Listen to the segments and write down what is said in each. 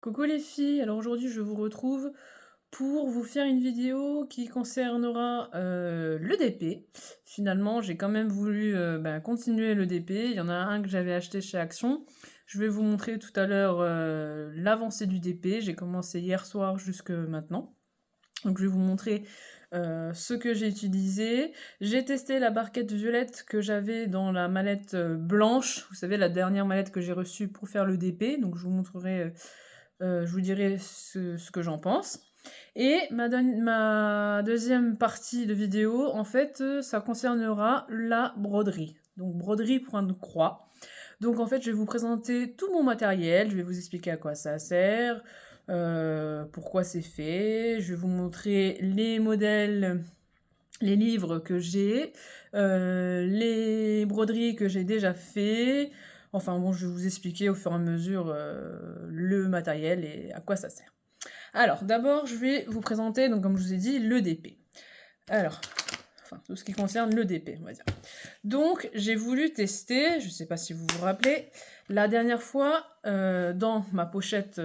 Coucou les filles, alors aujourd'hui je vous retrouve pour vous faire une vidéo qui concernera le DP. Finalement j'ai quand même voulu continuer le DP, il y en a un que j'avais acheté chez Action. Je vais vous montrer tout à l'heure l'avancée du DP, j'ai commencé hier soir jusque maintenant. Donc je vais vous montrer ce que j'ai utilisé. J'ai testé la barquette violette que j'avais dans la mallette blanche, vous savez la dernière mallette que j'ai reçue pour faire le DP, donc je vous montrerai je vous dirai ce que j'en pense. Et ma deuxième partie de vidéo, en fait, ça concernera la broderie. Donc broderie point de croix. Donc en fait, je vais vous présenter tout mon matériel, je vais vous expliquer à quoi ça sert, pourquoi c'est fait, je vais vous montrer les modèles, les livres que j'ai, les broderies que j'ai déjà fait. Enfin bon, je vais vous expliquer au fur et à mesure le matériel et à quoi ça sert. Alors, d'abord, je vais vous présenter, donc comme je vous ai dit, le DP. Alors, enfin, tout ce qui concerne le DP, on va dire. Donc, j'ai voulu tester, je ne sais pas si vous vous rappelez, la dernière fois, dans ma pochette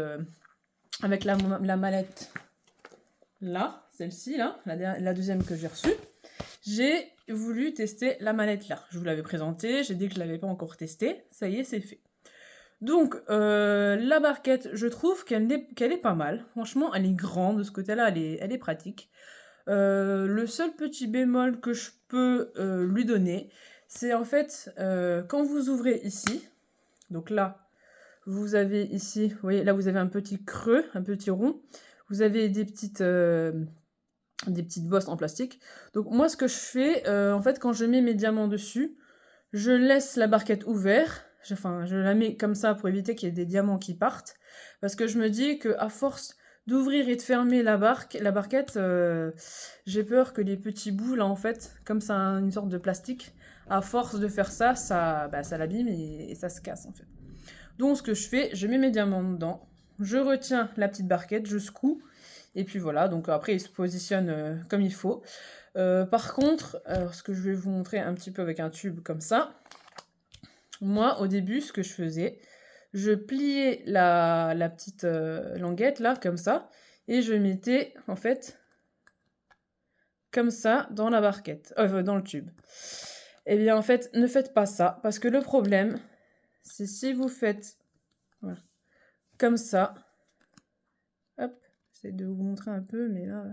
avec la mallette là, celle-ci là, la deuxième que j'ai reçue, j'ai voulu tester la mallette là. Je vous l'avais présentée, j'ai dit que je ne l'avais pas encore testée, ça y est, c'est fait. Donc, la barquette, je trouve qu'elle est pas mal. Franchement, elle est grande, de ce côté-là, elle est pratique. Le seul petit bémol que je peux lui donner, c'est en fait, quand vous ouvrez ici, donc là, vous avez ici, vous voyez, là vous avez un petit creux, un petit rond, vous avez des petites bosses en plastique. Donc moi, ce que je fais, en fait, quand je mets mes diamants dessus, je laisse la barquette ouverte. Je la mets comme ça pour éviter qu'il y ait des diamants qui partent. Parce que je me dis qu'à force d'ouvrir et de fermer la barquette, j'ai peur que les petits bouts, là, en fait, comme c'est une sorte de plastique, à force de faire ça, ça l'abîme et ça se casse, en fait. Donc, ce que je fais, je mets mes diamants dedans, je retiens la petite barquette, je secoue, et puis voilà. Donc, après, il se positionne comme il faut. Par contre, ce que je vais vous montrer un petit peu avec un tube comme ça, moi, au début, ce que je faisais, je pliais la petite languette, là, comme ça, et je mettais, en fait, comme ça, dans la barquette, dans le tube. Eh bien, en fait, ne faites pas ça, parce que le problème, c'est si vous faites, voilà, comme ça, hop, j'essaie de vous montrer un peu, mais là,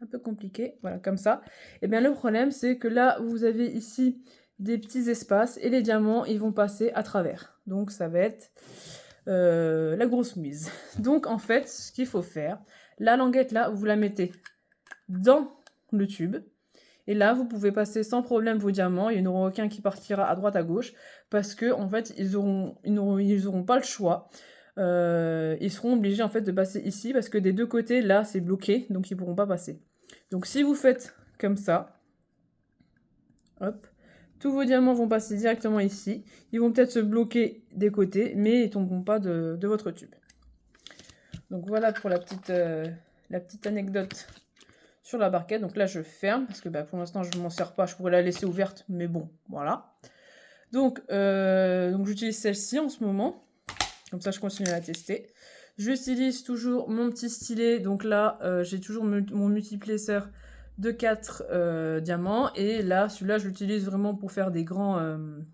un peu compliqué, voilà, comme ça. Eh bien, le problème, c'est que là, vous avez ici des petits espaces, et les diamants, ils vont passer à travers. Donc, ça va être la grosse mise. Donc en fait, ce qu'il faut faire, la languette là, vous la mettez dans le tube. Et là, vous pouvez passer sans problème vos diamants. Il n'y en aura aucun qui partira à droite, à gauche. Parce que, en fait, ils auront pas le choix. Ils seront obligés, en fait, de passer ici. Parce que des deux côtés, là, c'est bloqué. Donc, ils pourront pas passer. Donc, si vous faites comme ça, hop, tous vos diamants vont passer directement ici. Ils vont peut-être se bloquer des côtés, mais ils ne tomberont pas de votre tube. Donc voilà pour la petite anecdote sur la barquette. Donc là, je ferme, parce que pour l'instant, je ne m'en sers pas. Je pourrais la laisser ouverte, mais bon, voilà. Donc j'utilise celle-ci en ce moment. Comme ça, je continue à la tester. J'utilise toujours mon petit stylet. Donc là, j'ai toujours mon multiplaceur de 4 diamants. Et là, celui-là, je l'utilise vraiment pour faire des grandes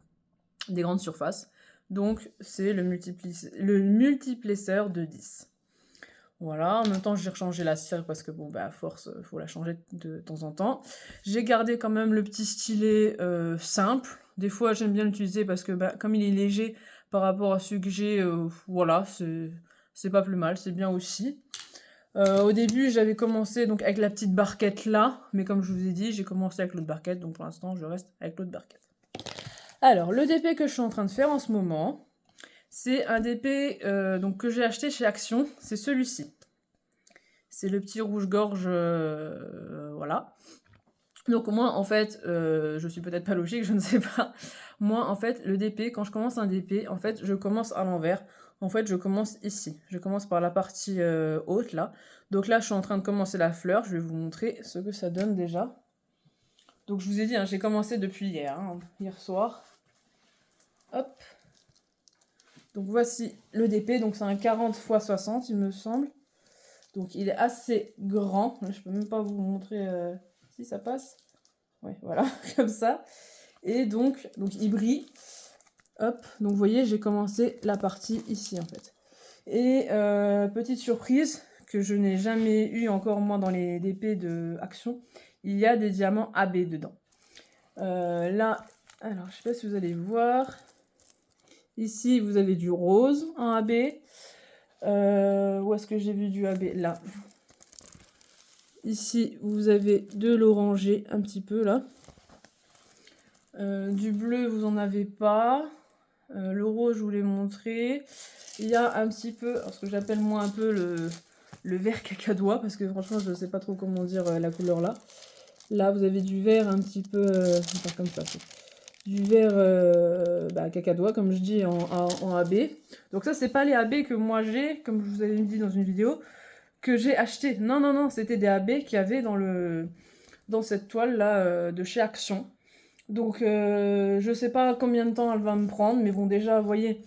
surfaces. Donc, c'est le multiplaceur de 10. Voilà, en même temps, j'ai rechangé la cire parce que, bon, à force, il faut la changer de temps en temps. J'ai gardé quand même le petit stylet simple. Des fois, j'aime bien l'utiliser parce que, comme il est léger par rapport à celui que j'ai, voilà, c'est pas plus mal, c'est bien aussi. Au début, j'avais commencé donc avec la petite barquette là, mais comme je vous ai dit, j'ai commencé avec l'autre barquette, donc pour l'instant, je reste avec l'autre barquette. Alors, le DP que je suis en train de faire en ce moment, c'est un DP donc, que j'ai acheté chez Action, c'est celui-ci. C'est le petit rouge-gorge, voilà. Donc moi, en fait, je suis peut-être pas logique, je ne sais pas. Moi, en fait, le DP, quand je commence un DP, en fait, je commence à l'envers. En fait, je commence ici. Je commence par la partie haute, là. Donc là, je suis en train de commencer la fleur. Je vais vous montrer ce que ça donne déjà. Donc je vous ai dit, hein, j'ai commencé depuis hier, hier soir. Hop. Donc voici le DP, donc c'est un 40 x 60 il me semble. Donc il est assez grand, je peux même pas vous montrer si ça passe. Ouais, voilà, comme ça. Et donc il brille. Hop, donc vous voyez, j'ai commencé la partie ici en fait. Et petite surprise que je n'ai jamais eu encore moi dans les DP de Action, il y a des diamants AB dedans. Là, alors je sais pas si vous allez voir. Ici, vous avez du rose en AB. Où est-ce que j'ai vu du AB? Là. Ici, vous avez de l'orangé un petit peu là. Du bleu, vous en avez pas. Le rose, je vous l'ai montré. Il y a un petit peu, ce que j'appelle moi un peu le vert cacadois, parce que franchement, je ne sais pas trop comment dire la couleur là. Là, vous avez du vert un petit peu, enfin, comme ça. Du vert cacadois, comme je dis, en AB. Donc ça, c'est pas les AB que moi j'ai, comme je vous avais dit dans une vidéo, que j'ai acheté. Non, non, non, c'était des AB qu'il y avait dans cette toile là de chez Action. Donc je sais pas combien de temps elle va me prendre, mais bon, déjà, vous voyez,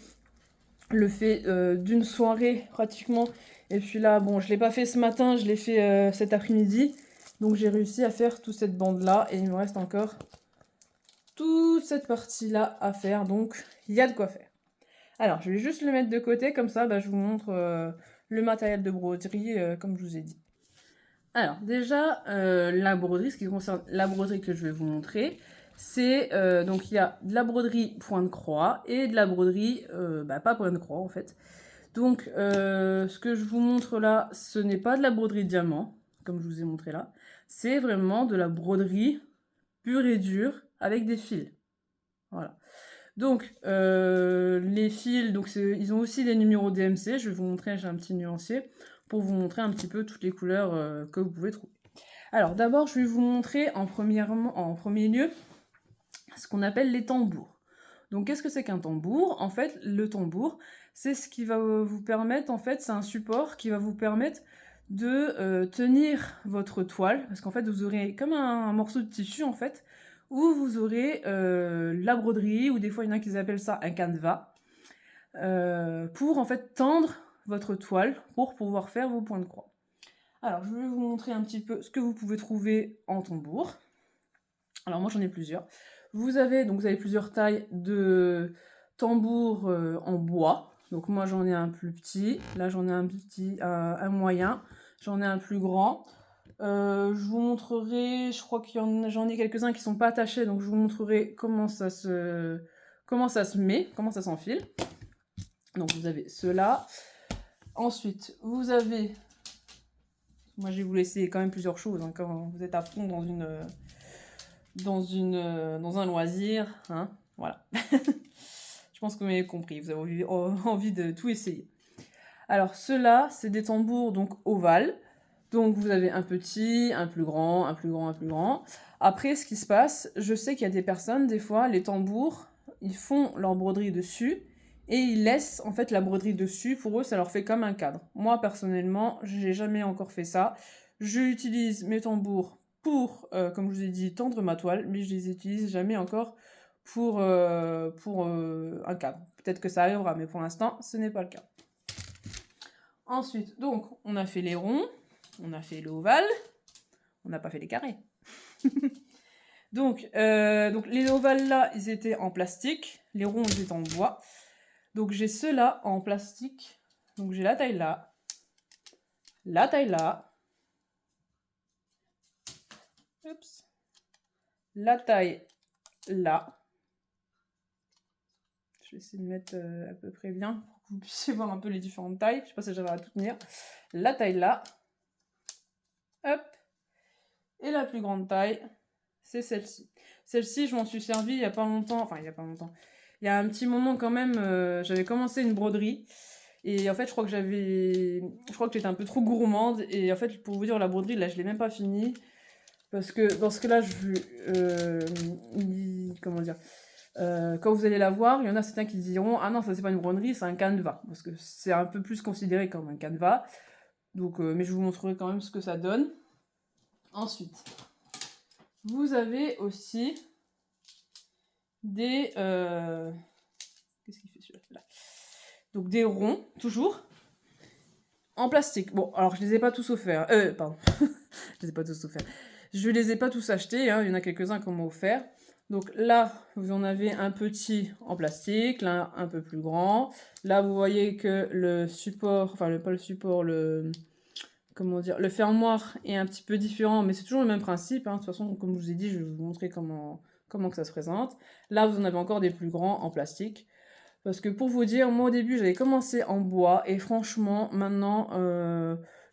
le fait d'une soirée pratiquement. Et puis là, bon, je l'ai pas fait ce matin, je l'ai fait cet après-midi. Donc j'ai réussi à faire toute cette bande là, et il me reste encore toute cette partie là à faire, donc il y a de quoi faire. Alors je vais juste le mettre de côté, comme ça je vous montre le matériel de broderie comme je vous ai dit. Alors déjà la broderie, ce qui concerne la broderie que je vais vous montrer, c'est donc il y a de la broderie point de croix et de la broderie pas point de croix en fait. Donc ce que je vous montre là, ce n'est pas de la broderie diamant comme je vous ai montré là, c'est vraiment de la broderie pure et dure avec des fils. Voilà. Donc, les fils, donc ils ont aussi des numéros DMC. Je vais vous montrer, j'ai un petit nuancier pour vous montrer un petit peu toutes les couleurs que vous pouvez trouver. Alors, d'abord, je vais vous montrer en premier lieu ce qu'on appelle les tambours. Donc, qu'est-ce que c'est qu'un tambour? En fait, le tambour, c'est ce qui va vous permettre, en fait, c'est un support qui va vous permettre de tenir votre toile, parce qu'en fait, vous aurez comme un morceau de tissu, en fait, où vous aurez la broderie, ou des fois il y en a qui appellent ça un canevas, pour en fait tendre votre toile pour pouvoir faire vos points de croix. Alors je vais vous montrer un petit peu ce que vous pouvez trouver en tambour. Alors moi j'en ai plusieurs. Vous avez plusieurs tailles de tambour en bois. Donc moi j'en ai un plus petit, là j'en ai un petit, un moyen, j'en ai un plus grand. Je vous montrerai, je crois que j'en ai quelques-uns qui sont pas attachés, donc je vous montrerai comment ça se met, comment ça s'enfile. Donc vous avez ceux-là. Ensuite, vous avez, moi je vais vous laisser quand même plusieurs choses, hein, quand vous êtes à fond dans un loisir, hein, voilà. Je pense que vous m'avez compris, vous avez envie de tout essayer. Alors ceux-là, c'est des tambours donc ovales. Donc vous avez un petit, un plus grand, un plus grand, un plus grand. Après, ce qui se passe, je sais qu'il y a des personnes, des fois, les tambours, ils font leur broderie dessus et ils laissent en fait la broderie dessus. Pour eux, ça leur fait comme un cadre. Moi, personnellement, j'ai jamais encore fait ça. J'utilise mes tambours pour, comme je vous ai dit, tendre ma toile, mais je les utilise jamais encore pour un cadre. Peut-être que ça arrivera, mais pour l'instant, ce n'est pas le cas. Ensuite, donc, on a fait les ronds. On a fait l'ovale, on n'a pas fait les carrés. donc les ovales là, ils étaient en plastique, les ronds ils étaient en bois. Donc j'ai ceux-là en plastique. Donc j'ai la taille là, oups, la taille là. Je vais essayer de mettre à peu près bien pour que vous puissiez voir un peu les différentes tailles. Je sais pas si j'arrive à tout tenir. La taille là. Hop. Et la plus grande taille, c'est celle-ci. Celle-ci, je m'en suis servie il y a pas longtemps. Enfin, il y a pas longtemps. Il y a un petit moment quand même, j'avais commencé une broderie. Et en fait, je crois que j'étais un peu trop gourmande. Et en fait, pour vous dire, la broderie, là, je l'ai même pas finie. Parce que là, comment dire, quand vous allez la voir, il y en a certains qui diront: ah non, ça c'est pas une broderie, c'est un canevas. Parce que c'est un peu plus considéré comme un canevas. Donc, mais je vous montrerai quand même ce que ça donne. Ensuite, vous avez aussi des... Qu'est-ce qu'il fait celui-là? Donc des ronds, toujours, en plastique. Bon, alors je les ai pas tous offerts. Pardon. Je les ai pas tous offerts. Je les ai pas tous achetés, hein. Il y en a quelques-uns qu'on m'a offert. Donc là, vous en avez un petit en plastique, là un peu plus grand. Là, vous voyez que le support, enfin pas le support, comment dire, le fermoir est un petit peu différent, mais c'est toujours le même principe, hein. De toute façon, comme je vous ai dit, je vais vous montrer comment que ça se présente. Là, vous en avez encore des plus grands en plastique. Parce que pour vous dire, moi au début, j'avais commencé en bois, et franchement, maintenant,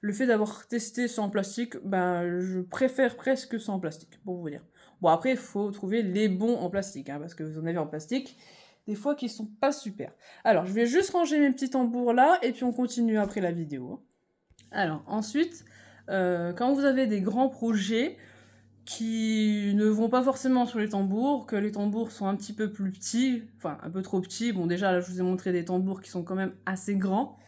le fait d'avoir testé ça en plastique, ben, je préfère presque ça en plastique, pour vous dire. Bon, après, il faut trouver les bons en plastique, hein, parce que vous en avez en plastique, des fois qui sont pas super. Alors, je vais juste ranger mes petits tambours là, et puis on continue après la vidéo. Alors, ensuite, quand vous avez des grands projets qui ne vont pas forcément sur les tambours, que les tambours sont un petit peu plus petits, enfin un peu trop petits, bon déjà là je vous ai montré des tambours qui sont quand même assez grands,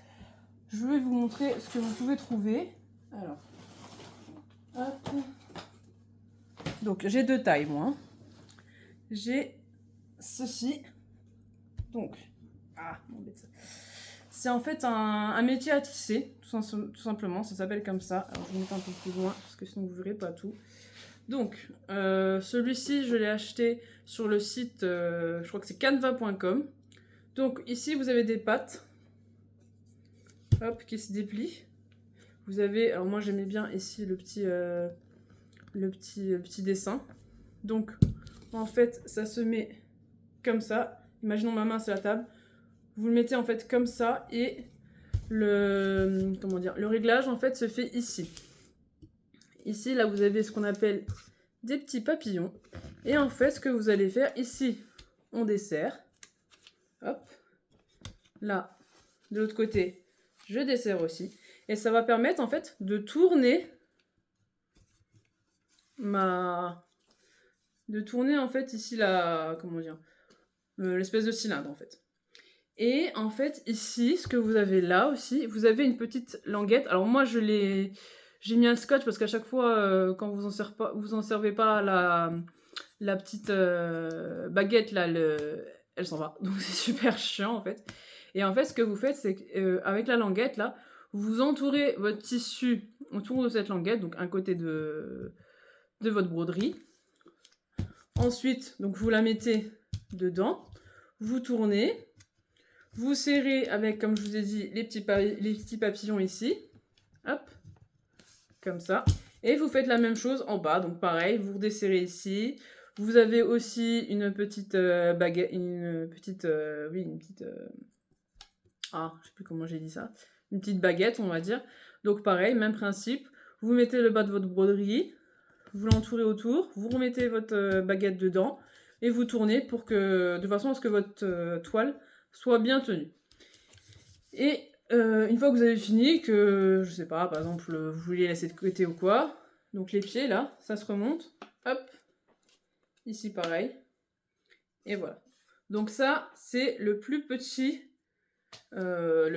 je vais vous montrer ce que vous pouvez trouver. Alors, hop. Donc j'ai deux tailles moi. J'ai ceci, donc, c'est en fait un métier à tisser, tout simplement, ça s'appelle comme ça. Alors je vais mettre un peu plus loin, parce que sinon vous verrez pas tout. Donc, celui-ci, je l'ai acheté sur le site, je crois que c'est canva.com. Donc, ici, vous avez des pattes, hop, qui se déplient. Vous avez, alors moi, j'aimais bien ici le petit dessin. Donc, en fait, ça se met comme ça. Imaginons ma main, c'est la table. Vous le mettez, en fait, comme ça, et comment dire, le réglage, en fait, se fait ici. Ici, là, vous avez ce qu'on appelle des petits papillons. Et en fait, ce que vous allez faire, ici, on desserre. Hop. Là, de l'autre côté, je desserre aussi. Et ça va permettre, en fait, de tourner de tourner, en fait, ici, comment dire, l'espèce de cylindre, en fait. Et, en fait, ici, ce que vous avez là aussi, vous avez une petite languette. Alors, moi, j'ai mis un scotch parce qu'à chaque fois, quand vous en servez pas la petite baguette, là, elle s'en va. Donc, c'est super chiant, en fait. Et en fait, ce que vous faites, c'est qu'avec la languette, là, vous entourez votre tissu autour de cette languette, donc un côté de votre broderie. Ensuite, donc vous la mettez dedans, vous tournez, vous serrez avec, comme je vous ai dit, les petits papillons ici. Hop, comme ça. Et vous faites la même chose en bas, donc pareil, vous redesserrez ici. Vous avez aussi une petite baguette, je sais plus comment j'ai dit ça. Une petite baguette, on va dire. Donc pareil, même principe. Vous mettez le bas de votre broderie, vous l'entourez autour, vous remettez votre baguette dedans et vous tournez de façon à ce que votre toile soit bien tenue. Et une fois que vous avez fini, que je sais pas, par exemple, vous voulez laisser de côté ou quoi, donc les pieds là, ça se remonte, hop, ici pareil, et voilà. Donc ça, c'est le plus petit, on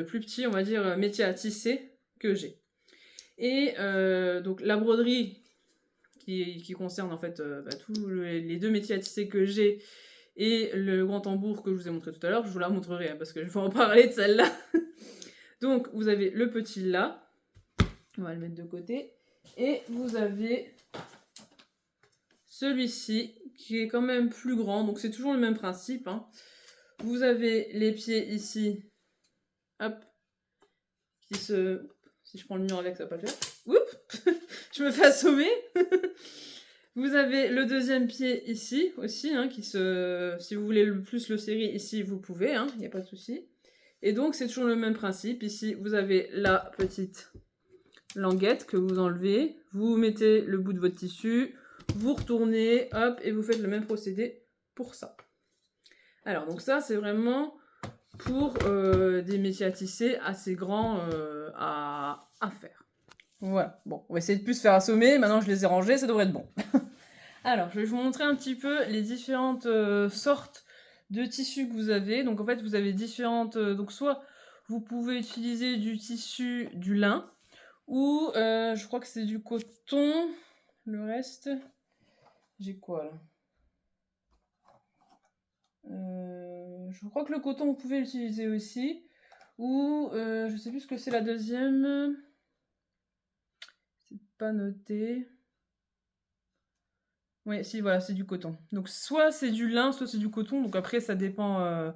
va dire, métier à tisser que j'ai. Et donc la broderie qui concerne en fait tous les deux métiers à tisser que j'ai et le grand tambour que je vous ai montré tout à l'heure, je vous la montrerai hein, parce que je vais en parler de celle-là. Donc vous avez le petit là, on va le mettre de côté, et vous avez celui-ci qui est quand même plus grand, donc c'est toujours le même principe. Hein. Vous avez les pieds ici, hop, si je prends le mur avec, ça va pas le faire. Oups, je me fais assommer. Vous avez le deuxième pied ici aussi, hein, si vous voulez plus le serrer ici, vous pouvez, hein, il n'y a pas de souci. Et donc c'est toujours le même principe. Ici, vous avez la petite languette que vous enlevez, vous mettez le bout de votre tissu, vous retournez, hop, et vous faites le même procédé pour ça. Alors donc ça, c'est vraiment pour des métiers à tisser assez grands à faire. Voilà, bon, on va essayer de plus se faire assommer, maintenant je les ai rangés, ça devrait être bon. Alors, je vais vous montrer un petit peu les différentes sortes de tissus que vous avez. Donc en fait, vous avez différentes... donc soit vous pouvez utiliser du tissu, du lin, ou je crois que c'est du coton. Le reste, j'ai quoi là je crois que le coton, vous pouvez l'utiliser aussi. Ou je sais plus ce que c'est la deuxième. C'est pas noté. Oui, si, voilà, c'est du coton. Donc soit c'est du lin, soit c'est du coton. Donc après, ça dépend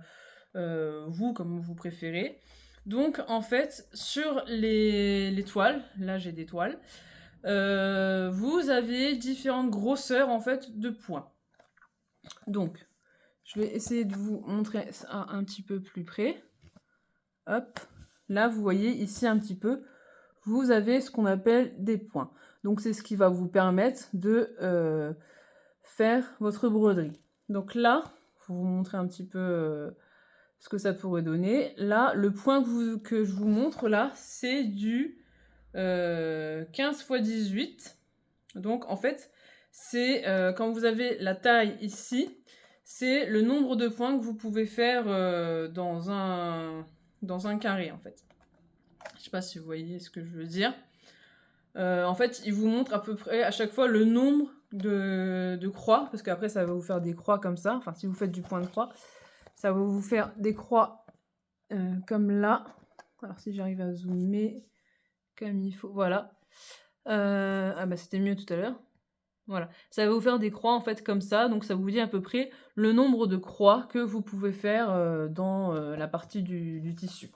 vous, comme vous préférez. Donc en fait, sur les toiles, là j'ai des toiles, vous avez différentes grosseurs en fait de points. Donc, je vais essayer de vous montrer ça un petit peu plus près. Hop, là vous voyez ici un petit peu, vous avez ce qu'on appelle des points. Donc c'est ce qui va vous permettre de faire votre broderie. Donc là, pour vous montrer un petit peu ce que ça pourrait donner, là, le point que je vous montre là, c'est du 15 x 18. Donc en fait, c'est quand vous avez la taille ici, c'est le nombre de points que vous pouvez faire dans un carré en fait. Je sais pas si vous voyez ce que je veux dire. En fait, il vous montre à peu près à chaque fois le nombre de croix, parce qu'après ça va vous faire des croix comme ça. Enfin, si vous faites du point de croix, ça va vous faire des croix comme là. Alors si j'arrive à zoomer comme il faut, voilà. Ah bah c'était mieux tout à l'heure. Voilà, ça va vous faire des croix en fait comme ça, donc ça vous dit à peu près le nombre de croix que vous pouvez faire dans la partie du tissu.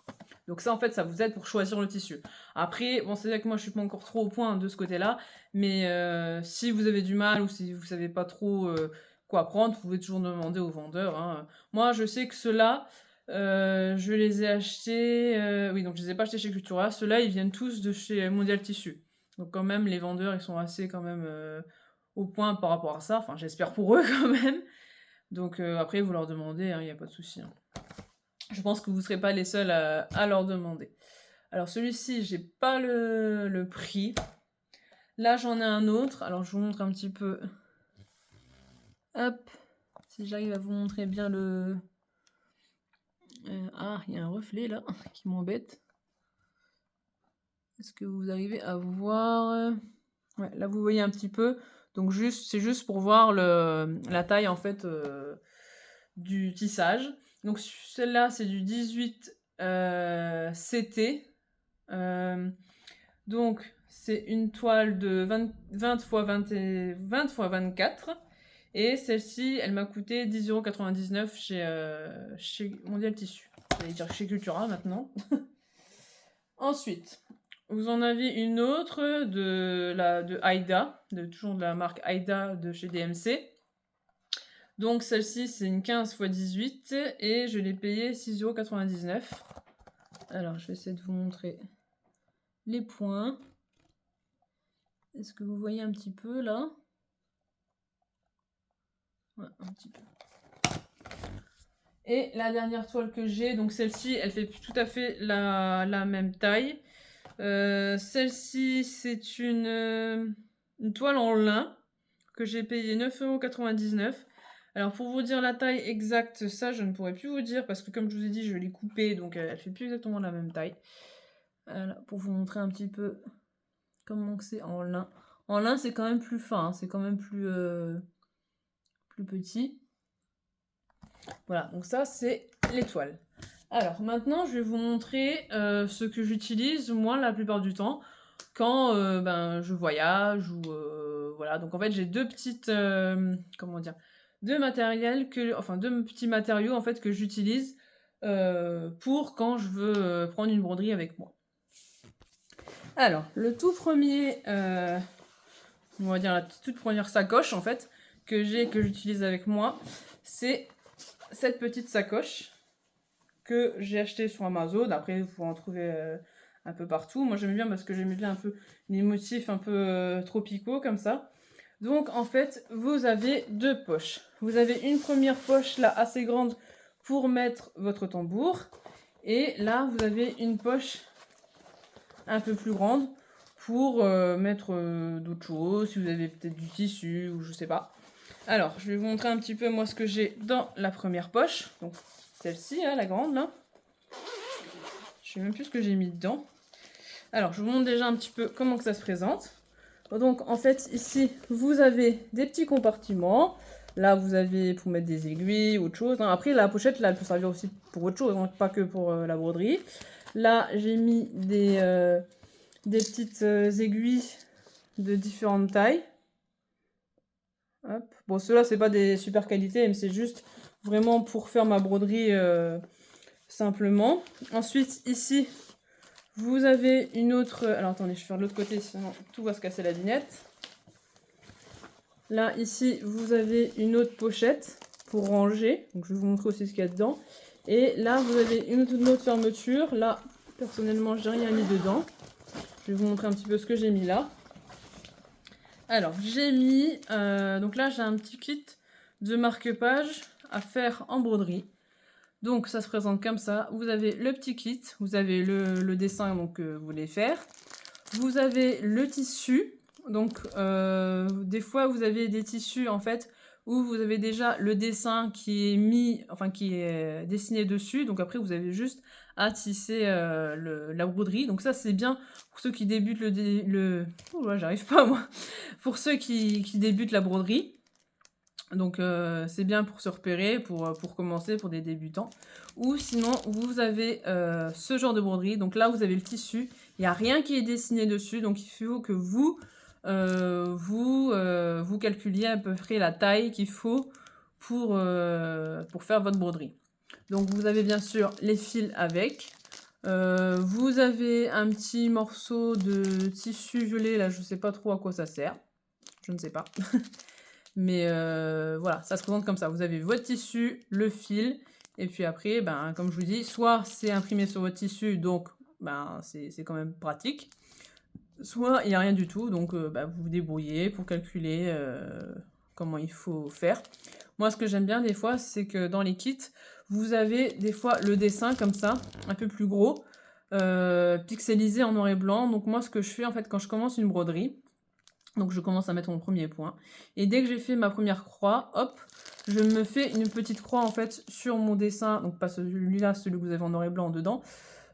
Donc ça en fait ça vous aide pour choisir le tissu. Après, bon c'est vrai que moi je suis pas encore trop au point de ce côté-là, mais si vous avez du mal ou si vous savez pas trop quoi prendre, vous pouvez toujours demander au vendeur. Hein. Moi je sais que ceux-là, je les ai achetés, oui donc je les ai pas achetés chez Cultura, ceux-là ils viennent tous de chez Mondial Tissu. Donc quand même les vendeurs ils sont assez quand même au point par rapport à ça, enfin j'espère pour eux quand même. Donc après vous leur demandez, il n'y a pas de souci. Hein. Je pense que vous ne serez pas les seuls à leur demander. Alors celui-ci, j'ai pas le prix. Là j'en ai un autre, alors je vous montre un petit peu. Hop, si j'arrive à vous montrer bien le... ah, il y a un reflet là qui m'embête. Est-ce que vous arrivez à voir? Ouais, là vous voyez un petit peu. Donc c'est juste pour voir la taille en fait du tissage. Donc celle-là c'est du 18 CT. Donc c'est une toile de 20 x 20 x 24. Et celle-ci, elle m'a coûté 10,99 € chez Mondial Tissu. J'allais dire chez Cultura maintenant. Ensuite, vous en avez une autre de Aida, toujours de la marque Aida de chez DMC. Donc celle-ci, c'est une 15 x 18 et je l'ai payée 6,99 €. Alors, je vais essayer de vous montrer les points. Est-ce que vous voyez un petit peu là? Ouais, un petit peu. Et la dernière toile que j'ai, donc celle-ci, elle fait tout à fait la même taille. Celle-ci, c'est une toile en lin que j'ai payé 9,99 €. Alors pour vous dire la taille exacte, ça je ne pourrais plus vous dire parce que comme je vous ai dit, je l'ai coupée, donc elle fait plus exactement la même taille. Voilà, pour vous montrer un petit peu comment c'est en lin. En lin, c'est quand même plus fin, hein, c'est quand même plus petit. Voilà, donc ça c'est l'étoile. Alors maintenant, je vais vous montrer ce que j'utilise moi la plupart du temps quand je voyage ou voilà. Donc en fait, j'ai deux petites comment dire, deux petits matériaux en fait que j'utilise pour quand je veux prendre une broderie avec moi. Alors, le tout premier, on va dire la toute première sacoche en fait que j'utilise avec moi, c'est cette petite sacoche que j'ai achetée sur Amazon. Après, vous pouvez en trouver un peu partout. Moi, j'aime bien parce que j'aime bien un peu les motifs un peu tropicaux comme ça. Donc, en fait, vous avez deux poches. Vous avez une première poche là assez grande pour mettre votre tambour. Et là, vous avez une poche un peu plus grande pour mettre d'autres choses, si vous avez peut-être du tissu ou je sais pas. Alors, je vais vous montrer un petit peu moi ce que j'ai dans la première poche. Donc, celle-ci, hein, la grande là. Je sais même plus ce que j'ai mis dedans. Alors, je vous montre déjà un petit peu comment que ça se présente. Donc, en fait, ici, vous avez des petits compartiments. Là, vous avez pour mettre des aiguilles, autre chose. Après, la pochette, là, elle peut servir aussi pour autre chose, hein, pas que pour la broderie. Là, j'ai mis des petites aiguilles de différentes tailles. Hop. Bon, ceux-là, c'est pas des super qualités, mais c'est juste vraiment pour faire ma broderie simplement. Ensuite, ici, vous avez une autre... Alors, attendez, je vais faire de l'autre côté, sinon tout va se casser la vignette. Là, ici, vous avez une autre pochette pour ranger. Donc, je vais vous montrer aussi ce qu'il y a dedans. Et là, vous avez une autre fermeture. Là, personnellement, j'ai rien mis dedans. Je vais vous montrer un petit peu ce que j'ai mis là. Alors, j'ai mis... donc là, j'ai un petit kit de marque-page à faire en broderie. Donc, ça se présente comme ça. Vous avez le petit kit. Vous avez le dessin donc, que vous voulez faire. Vous avez le tissu. Donc, des fois, vous avez des tissus, en fait, où vous avez déjà le dessin qui est mis... Enfin, qui est dessiné dessus. Donc, après, vous avez juste à tisser la broderie. Donc, ça, c'est bien pour ceux qui débutent Oh là, j'arrive pas, moi. Pour ceux qui débutent la broderie. Donc c'est bien pour se repérer, pour commencer, pour des débutants. Ou sinon, vous avez ce genre de broderie. Donc là, vous avez le tissu. Il n'y a rien qui est dessiné dessus. Donc il faut que vous calculiez à peu près la taille qu'il faut pour faire votre broderie. Donc vous avez bien sûr les fils avec. Vous avez un petit morceau de tissu violet. Là, je ne sais pas trop à quoi ça sert. Je ne sais pas. Mais voilà, ça se présente comme ça. Vous avez votre tissu, le fil, et puis après, ben, comme je vous dis, soit c'est imprimé sur votre tissu, donc ben, c'est quand même pratique, soit il n'y a rien du tout, donc ben, vous vous débrouillez pour calculer comment il faut faire. Moi, ce que j'aime bien des fois, c'est que dans les kits, vous avez des fois le dessin comme ça, un peu plus gros, pixelisé en noir et blanc. Donc moi, ce que je fais en fait quand je commence une broderie, donc je commence à mettre mon premier point. Et dès que j'ai fait ma première croix, hop, je me fais une petite croix en fait sur mon dessin. Donc pas celui-là, celui que vous avez en noir et blanc dedans.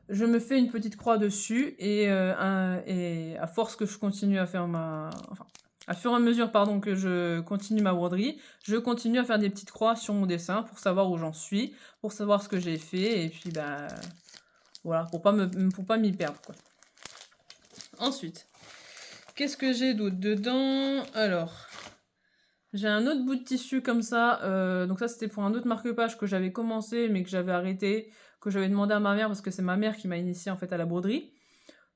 Je me fais une petite croix dessus et à force que je continue à faire à fur et à mesure pardon, que je continue ma broderie, je continue à faire des petites croix sur mon dessin pour savoir où j'en suis, pour savoir ce que j'ai fait et puis bah voilà, pour pas m'y perdre quoi. Ensuite, qu'est-ce que j'ai d'autre dedans? Alors, j'ai un autre bout de tissu comme ça. Donc ça, c'était pour un autre marque-page que j'avais commencé, mais que j'avais arrêté, que j'avais demandé à ma mère, parce que c'est ma mère qui m'a initié en fait à la broderie.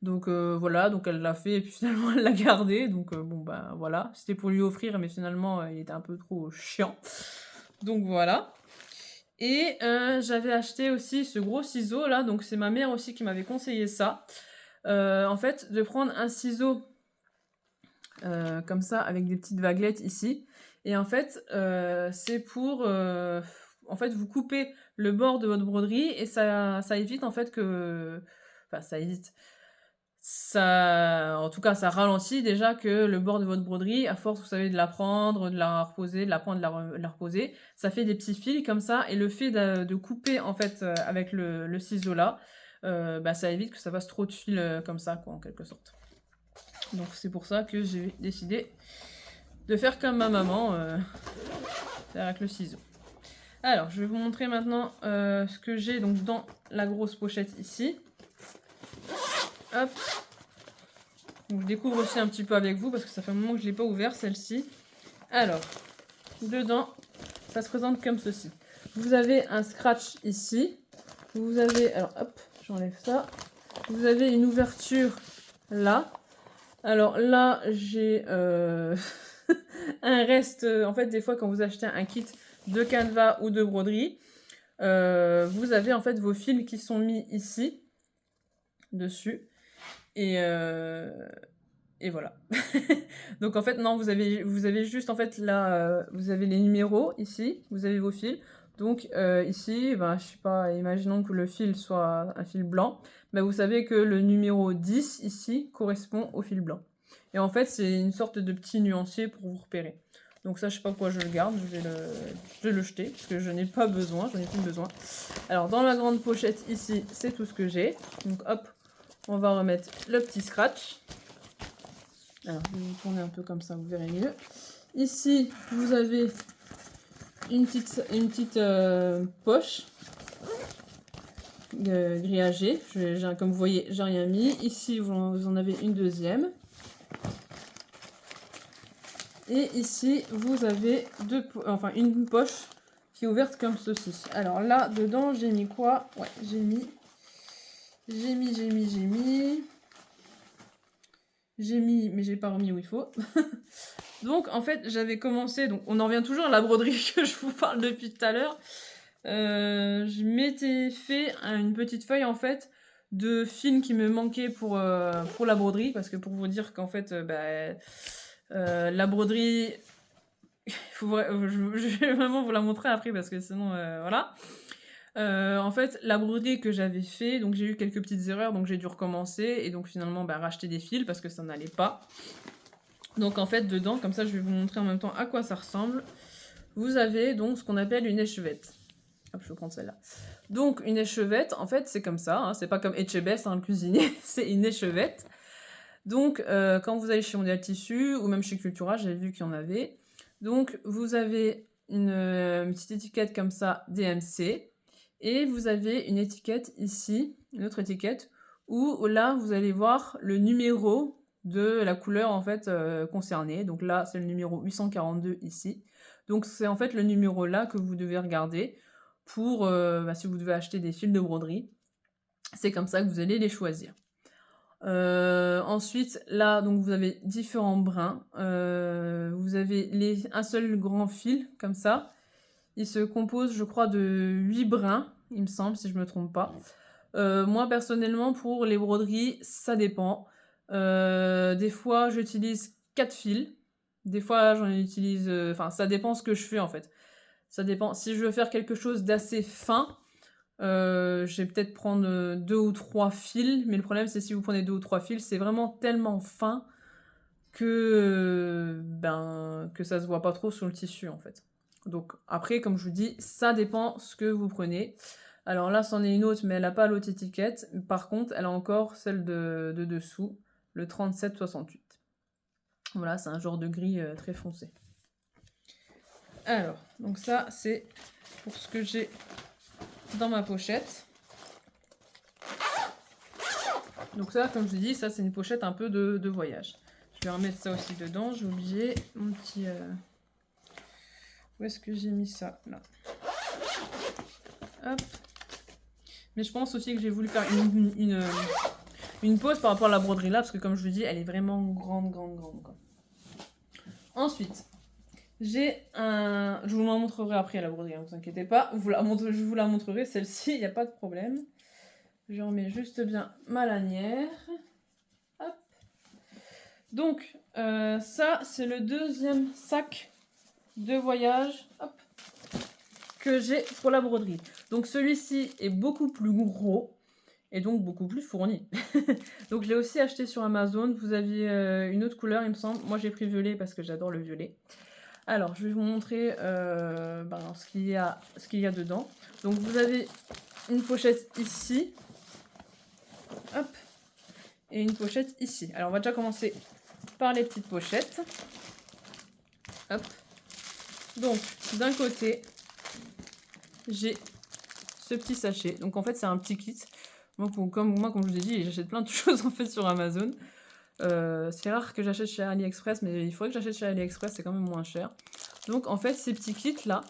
Donc voilà, donc elle l'a fait, et puis finalement elle l'a gardé. Donc bon, bah voilà, c'était pour lui offrir, mais finalement il était un peu trop chiant. Donc voilà. Et j'avais acheté aussi ce gros ciseau là, donc c'est ma mère aussi qui m'avait conseillé ça. En fait, de prendre un ciseau comme ça, avec des petites vaguelettes ici. Et en fait, c'est pour... en fait, vous coupez le bord de votre broderie et ça évite en fait que... Enfin, ça évite... En tout cas, ça ralentit déjà que le bord de votre broderie, à force, vous savez, de la prendre, de la reposer, de la prendre, de la reposer, ça fait des petits fils comme ça. Et le fait de couper en fait avec le ciseau là, bah, ça évite que ça fasse trop de fils comme ça, quoi, en quelque sorte. Donc c'est pour ça que j'ai décidé de faire comme ma maman, faire avec le ciseau. Alors, je vais vous montrer maintenant ce que j'ai donc dans la grosse pochette ici. Hop. Donc, je découvre aussi un petit peu avec vous parce que ça fait un moment que je ne l'ai pas ouvert celle-ci. Alors, dedans, ça se présente comme ceci. Vous avez un scratch ici. Vous avez, alors hop, j'enlève ça. Vous avez une ouverture là. Alors là, j'ai un reste. En fait, des fois, quand vous achetez un kit de canevas ou de broderie, vous avez en fait vos fils qui sont mis ici, dessus. Et voilà. Donc en fait, non, vous avez juste en fait là, vous avez les numéros ici, vous avez vos fils. Donc ici, ben, je sais pas, imaginons que le fil soit un fil blanc, ben, vous savez que le numéro 10 ici correspond au fil blanc. Et en fait, c'est une sorte de petit nuancier pour vous repérer. Donc ça, je sais pas pourquoi je le garde, je vais le jeter, parce que je n'ai pas besoin, j'en ai plus besoin. Alors dans la grande pochette ici, c'est tout ce que j'ai. Donc hop, on va remettre le petit scratch. Alors, je vais vous tourner un peu comme ça, vous verrez mieux. Ici, vous avez une petite poche. grillagée. Comme vous voyez, j'ai rien mis. Ici, vous en avez une deuxième. Et ici, vous avez une poche qui est ouverte comme ceci. Alors là, dedans, j'ai mis quoi? Ouais, j'ai mis, mais j'ai pas remis où il faut. Donc, en fait, j'avais commencé, donc on en revient toujours à la broderie que je vous parle depuis tout à l'heure. Je m'étais fait une petite feuille, en fait, de film qui me manquait pour la broderie, parce que pour vous dire qu'en fait, la broderie, je vais vraiment vous la montrer après, parce que sinon, voilà. En fait, la broderie que j'avais fait, donc j'ai eu quelques petites erreurs, donc j'ai dû recommencer, et donc finalement, racheter des fils, parce que ça n'allait pas. Donc en fait, dedans, comme ça, je vais vous montrer en même temps à quoi ça ressemble. Vous avez donc ce qu'on appelle une échevette. Hop, je vais prendre celle-là. Donc une échevette, en fait, c'est comme ça, hein, c'est pas comme Etchebest, le cuisinier, c'est une échevette. Donc quand vous allez chez Mondial Tissu, ou même chez Cultura, j'avais vu qu'il y en avait. Donc vous avez une petite étiquette comme ça, DMC, et vous avez une étiquette ici, une autre étiquette, où là, vous allez voir le numéro de la couleur en fait concernée. Donc là, c'est le numéro 842 ici. Donc c'est en fait le numéro là que vous devez regarder pour si vous devez acheter des fils de broderie. C'est comme ça que vous allez les choisir. Ensuite, là, donc vous avez différents brins. Vous avez un seul grand fil, comme ça. Il se compose, je crois, de 8 brins, il me semble, si je me trompe pas. Moi, personnellement, pour les broderies, ça dépend. Des fois, j'utilise 4 fils. Des fois, j'en utilise... ça dépend ce que je fais, en fait. Ça dépend. Si je veux faire quelque chose d'assez fin, je vais peut-être prendre 2 ou 3 fils. Mais le problème, c'est si vous prenez 2 ou 3 fils, c'est vraiment tellement fin que ça se voit pas trop sur le tissu, en fait. Donc, après, comme je vous dis, ça dépend ce que vous prenez. Alors là, c'en est une autre, mais elle n'a pas l'autre étiquette. Par contre, elle a encore celle de dessous, le 3768. Voilà, c'est un genre de gris très foncé. Alors, donc ça, c'est pour ce que j'ai dans ma pochette. Donc ça, comme je vous dis, ça, c'est une pochette un peu de voyage. Je vais remettre ça aussi dedans. J'ai oublié mon petit... Où est-ce que j'ai mis ça? Là. Hop. Mais je pense aussi que j'ai voulu faire une pause par rapport à la broderie là, parce que comme je vous dis, elle est vraiment grande, quoi. Ensuite, j'ai un... Je vous la montrerai après la broderie, ne vous inquiétez pas. Je vous la montrerai, celle-ci, il n'y a pas de problème. Je remets juste bien ma lanière. Hop. Donc, ça, c'est le deuxième sac de voyage. Hop. Que j'ai pour la broderie. Donc celui-ci est beaucoup plus gros et donc beaucoup plus fourni. Donc je l'ai aussi acheté sur Amazon. Vous aviez une autre couleur, il me semble. Moi j'ai pris violet parce que j'adore le violet. Alors je vais vous montrer ce qu'il y a dedans. Donc vous avez une pochette ici. Hop. Et une pochette ici. Alors on va déjà commencer par les petites pochettes. Hop. Donc d'un côté, j'ai ce petit sachet. Donc en fait, c'est un petit kit. Comme je vous ai dit, j'achète plein de choses en fait sur Amazon. C'est rare que j'achète chez AliExpress, mais il faudrait que j'achète chez AliExpress, c'est quand même moins cher. Donc en fait, ces petits kits là,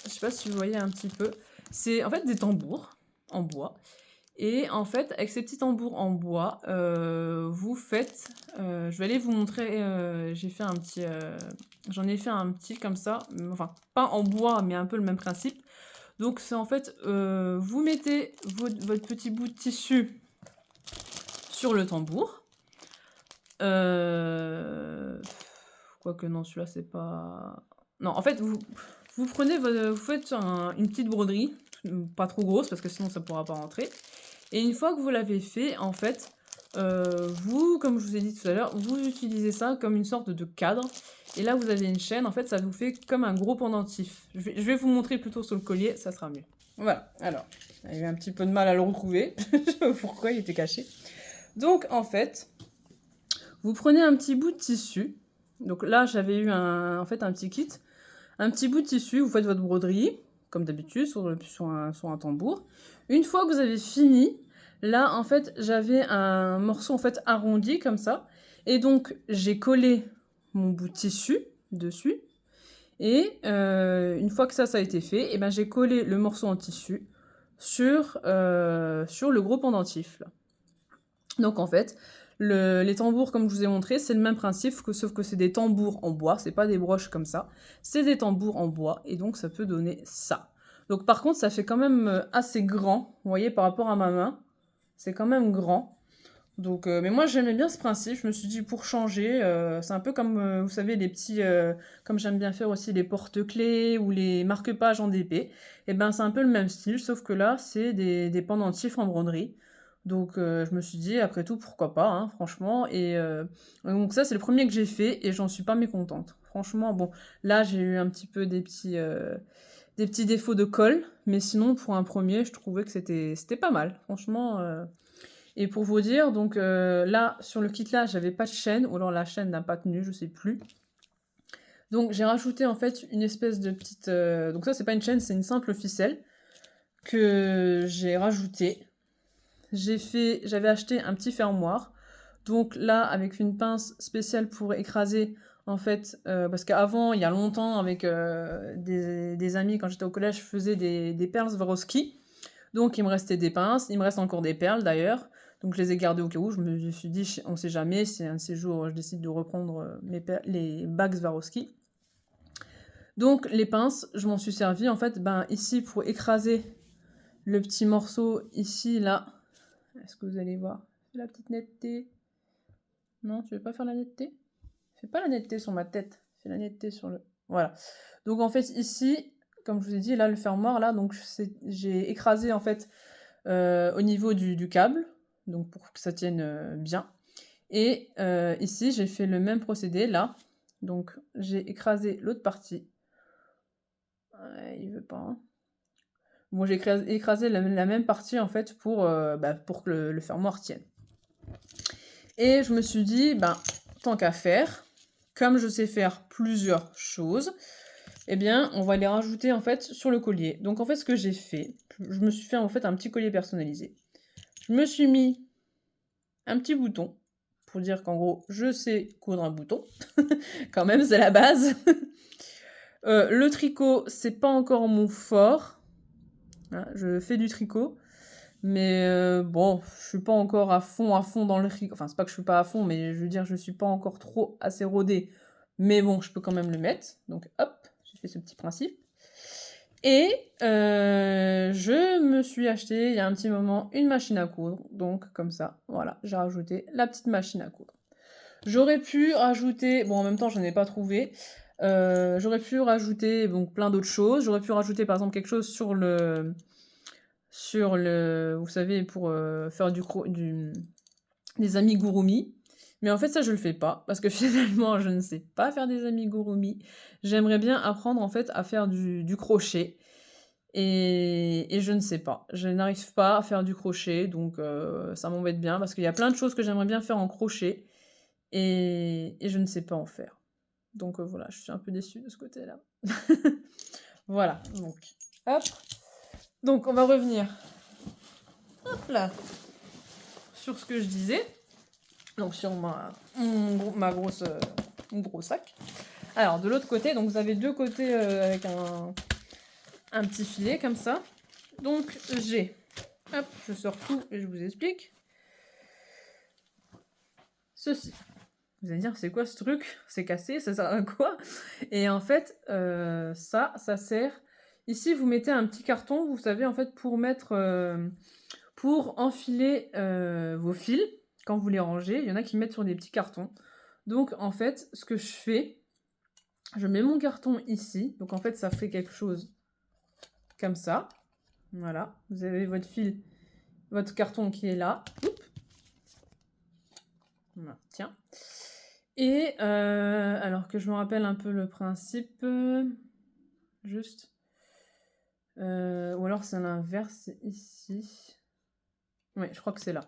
je sais pas si vous voyez un petit peu, c'est en fait des tambours en bois. Et en fait, avec ces petits tambours en bois, vous faites... je vais aller vous montrer, j'en ai fait un petit comme ça, enfin, pas en bois, mais un peu le même principe. Donc, c'est en fait, vous mettez votre petit bout de tissu sur le tambour. Quoique non, celui-là, c'est pas... Non, en fait, vous prenez, vous faites une petite broderie, pas trop grosse, parce que sinon, ça ne pourra pas rentrer. Et une fois que vous l'avez fait, en fait, vous, comme je vous ai dit tout à l'heure, vous utilisez ça comme une sorte de cadre. Et là, vous avez une chaîne, en fait, ça vous fait comme un gros pendentif. Je vais vous montrer plutôt sur le collier, ça sera mieux. Voilà, alors, j'ai eu un petit peu de mal à le retrouver. Je sais pas pourquoi, il était caché. Donc, en fait, vous prenez un petit bout de tissu. Donc là, j'avais eu un petit kit. Un petit bout de tissu, vous faites votre broderie. comme d'habitude, sur un tambour. Une fois que vous avez fini, là, en fait, j'avais un morceau, en fait, arrondi, comme ça. Et donc, j'ai collé mon bout de tissu dessus. Et une fois que ça a été fait, et ben, j'ai collé le morceau en tissu sur le gros pendentif, là. Donc, en fait, les tambours, comme je vous ai montré, c'est le même principe, sauf que c'est des tambours en bois, c'est pas des broches comme ça. C'est des tambours en bois, et donc ça peut donner ça. Donc par contre, ça fait quand même assez grand, vous voyez, par rapport à ma main. C'est quand même grand. Donc, mais moi j'aimais bien ce principe, je me suis dit pour changer, c'est un peu comme, vous savez, les petits, comme j'aime bien faire aussi les porte-clés ou les marque-pages en DP, et ben c'est un peu le même style, sauf que là c'est des pendentifs en broderie. Donc je me suis dit, après tout, pourquoi pas, hein, franchement. Et donc ça, c'est le premier que j'ai fait et j'en suis pas mécontente. Franchement, bon, là, j'ai eu un petit peu des petits défauts de colle, mais sinon, pour un premier, je trouvais que c'était pas mal, franchement. Et pour vous dire, donc là, sur le kit là, j'avais pas de chaîne, ou alors la chaîne n'a pas tenu, je sais plus. Donc j'ai rajouté en fait une espèce de petite... Donc ça, c'est pas une chaîne, c'est une simple ficelle que j'ai rajoutée. J'avais acheté un petit fermoir. Donc là, avec une pince spéciale pour écraser, en fait, parce qu'avant, il y a longtemps, avec des amis, quand j'étais au collège, je faisais des perles Swarovski. Donc il me restait des pinces, il me reste encore des perles d'ailleurs. Donc je les ai gardées au cas où, je me suis dit, on sait jamais, si un de ces jours je décide de reprendre les bagues Swarovski. Donc les pinces, je m'en suis servi en fait, ben, ici pour écraser le petit morceau, ici, là. Est-ce que vous allez voir la petite netteté? Non, tu veux pas faire la netteté? Fais pas la netteté sur ma tête, fais la netteté sur le... Voilà. Donc en fait ici, comme je vous ai dit, là le fermoir, là, donc j'ai écrasé en fait au niveau du câble, donc pour que ça tienne bien. Et ici, j'ai fait le même procédé, là. Donc j'ai écrasé l'autre partie. Il veut pas, hein. Bon, j'ai écrasé la même partie en fait pour que le fermoir tienne. Et je me suis dit, ben, tant qu'à faire, comme je sais faire plusieurs choses, eh bien, on va les rajouter en fait sur le collier. Donc en fait, ce que j'ai fait, je me suis fait en fait un petit collier personnalisé. Je me suis mis un petit bouton, pour dire qu'en gros, je sais coudre un bouton. Quand même, c'est la base. Le tricot, c'est pas encore mon fort. Hein, je fais du tricot. Mais bon, je suis pas encore à fond dans le tricot. Enfin, c'est pas que je suis pas à fond, mais je veux dire, je suis pas encore trop assez rodée. Mais bon, je peux quand même le mettre. Donc hop, j'ai fait ce petit principe. Et je me suis acheté, il y a un petit moment, une machine à coudre. Donc comme ça, voilà, j'ai rajouté la petite machine à coudre. J'aurais pu rajouter... Bon, en même temps, je n'en ai pas trouvé. J'aurais pu rajouter donc, plein d'autres choses. J'aurais pu rajouter, par exemple, quelque chose sur le... Vous savez, pour faire des amigurumi. Mais en fait, ça, je le fais pas, parce que finalement, je ne sais pas faire des amigurumi. J'aimerais bien apprendre, en fait, à faire du crochet. Et je ne sais pas. Je n'arrive pas à faire du crochet, donc ça m'embête bien, parce qu'il y a plein de choses que j'aimerais bien faire en crochet, et je ne sais pas en faire. Donc voilà, je suis un peu déçue de ce côté-là. Voilà, donc, hop. Donc, on va revenir, hop là, sur ce que je disais. Donc, sur mon gros sac. Alors, de l'autre côté, donc vous avez deux côtés avec un petit filet, comme ça. Donc, j'ai... Hop, je sors tout et je vous explique. Ceci. Vous allez dire, c'est quoi ce truc? C'est cassé, ça sert à quoi? Et en fait, ça sert... Ici, vous mettez un petit carton, vous savez, en fait, pour mettre... pour enfiler vos fils, quand vous les rangez, il y en a qui mettent sur des petits cartons. Donc, en fait, ce que je fais, je mets mon carton ici. Donc, en fait, ça fait quelque chose comme ça. Voilà, vous avez votre fil, votre carton qui est là. Voilà, tiens. Et alors que je me rappelle un peu le principe, juste. Ou alors c'est l'inverse, ici. Oui, je crois que c'est là.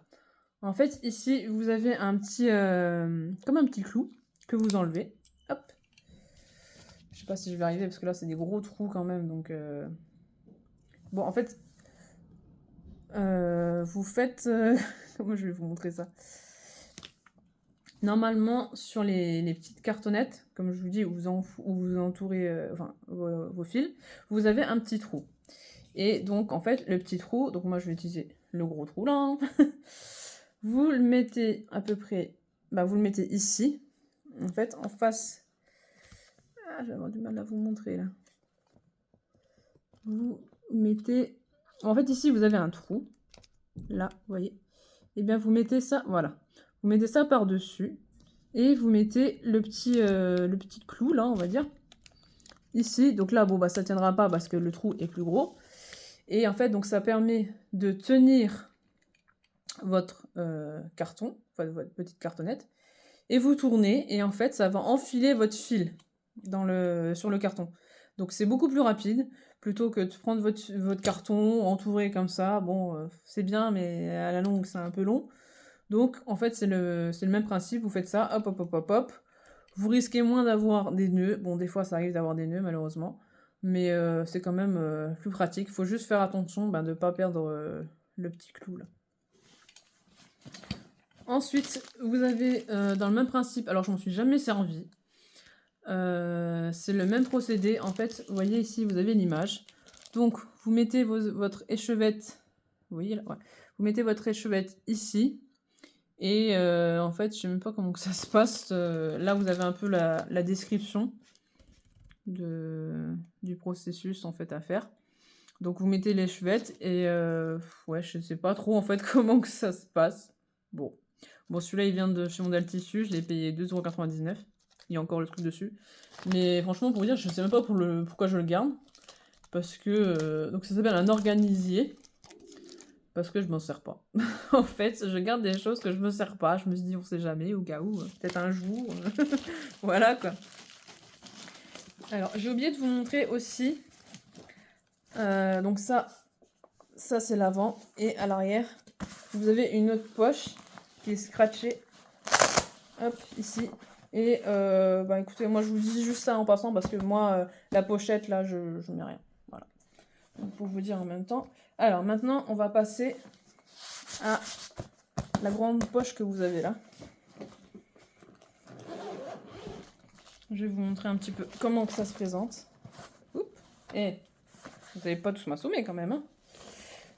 En fait, ici, vous avez un petit, comme un petit clou que vous enlevez. Hop. Je sais pas si je vais arriver parce que là, c'est des gros trous quand même, donc Bon, en fait, vous faites... comment je vais vous montrer ça? Normalement, sur les petites cartonnettes, comme je vous dis, où vous entourez enfin, vos fils, vous avez un petit trou. Et donc, en fait, le petit trou, donc moi je vais utiliser le gros trou là, hein. Vous le mettez à peu près, bah, vous le mettez ici, en fait, en face. Ah, je vais avoir du mal à vous montrer là. Vous mettez, en fait, ici vous avez un trou, là, vous voyez. Et bien, vous mettez ça, voilà. Vous mettez ça par-dessus et vous mettez le petit clou là, on va dire, ici. Donc là, bon, bah, ça tiendra pas parce que le trou est plus gros. Et en fait, donc ça permet de tenir votre carton, enfin votre petite cartonnette, et vous tournez, et en fait, ça va enfiler votre fil sur le carton. Donc c'est beaucoup plus rapide, plutôt que de prendre votre carton entouré comme ça. Bon, c'est bien, mais à la longue, c'est un peu long. Donc, en fait, c'est le même principe. Vous faites ça, hop, hop, hop, hop, hop. Vous risquez moins d'avoir des nœuds. Bon, des fois, ça arrive d'avoir des nœuds, malheureusement. Mais c'est quand même plus pratique. Il faut juste faire attention de ne pas perdre le petit clou, là. Ensuite, vous avez dans le même principe, alors je m'en suis jamais servi, c'est le même procédé. En fait, vous voyez ici, vous avez l'image. Donc, vous mettez votre échevette, vous voyez là, ouais. Vous mettez votre échevette ici. Et en fait, je sais même pas comment que ça se passe. Là, vous avez un peu la description du processus en fait à faire. Donc, vous mettez l'échevette et ouais, je sais pas trop en fait comment que ça se passe. Bon, celui-là, il vient de chez Mondial Tissu. Je l'ai payé 2,99 €. Il y a encore le truc dessus. Mais franchement, pour vous dire, je sais même pas pourquoi je le garde. Parce que donc ça s'appelle un organisier. Parce que je m'en sers pas. En fait, je garde des choses que je me sers pas. Je me suis dit, on sait jamais, au cas où, peut-être un jour. Voilà, quoi. Alors, j'ai oublié de vous montrer aussi. Donc ça c'est l'avant. Et à l'arrière, vous avez une autre poche qui est scratchée. Hop, ici. Et bah écoutez, moi je vous dis juste ça en passant parce que moi, la pochette, là, je mets rien. Voilà. Donc, pour vous dire en même temps. Alors, maintenant, on va passer à la grande poche que vous avez là. Je vais vous montrer un petit peu comment que ça se présente. Oups. Et vous n'avez pas tous m'assommer quand même, hein.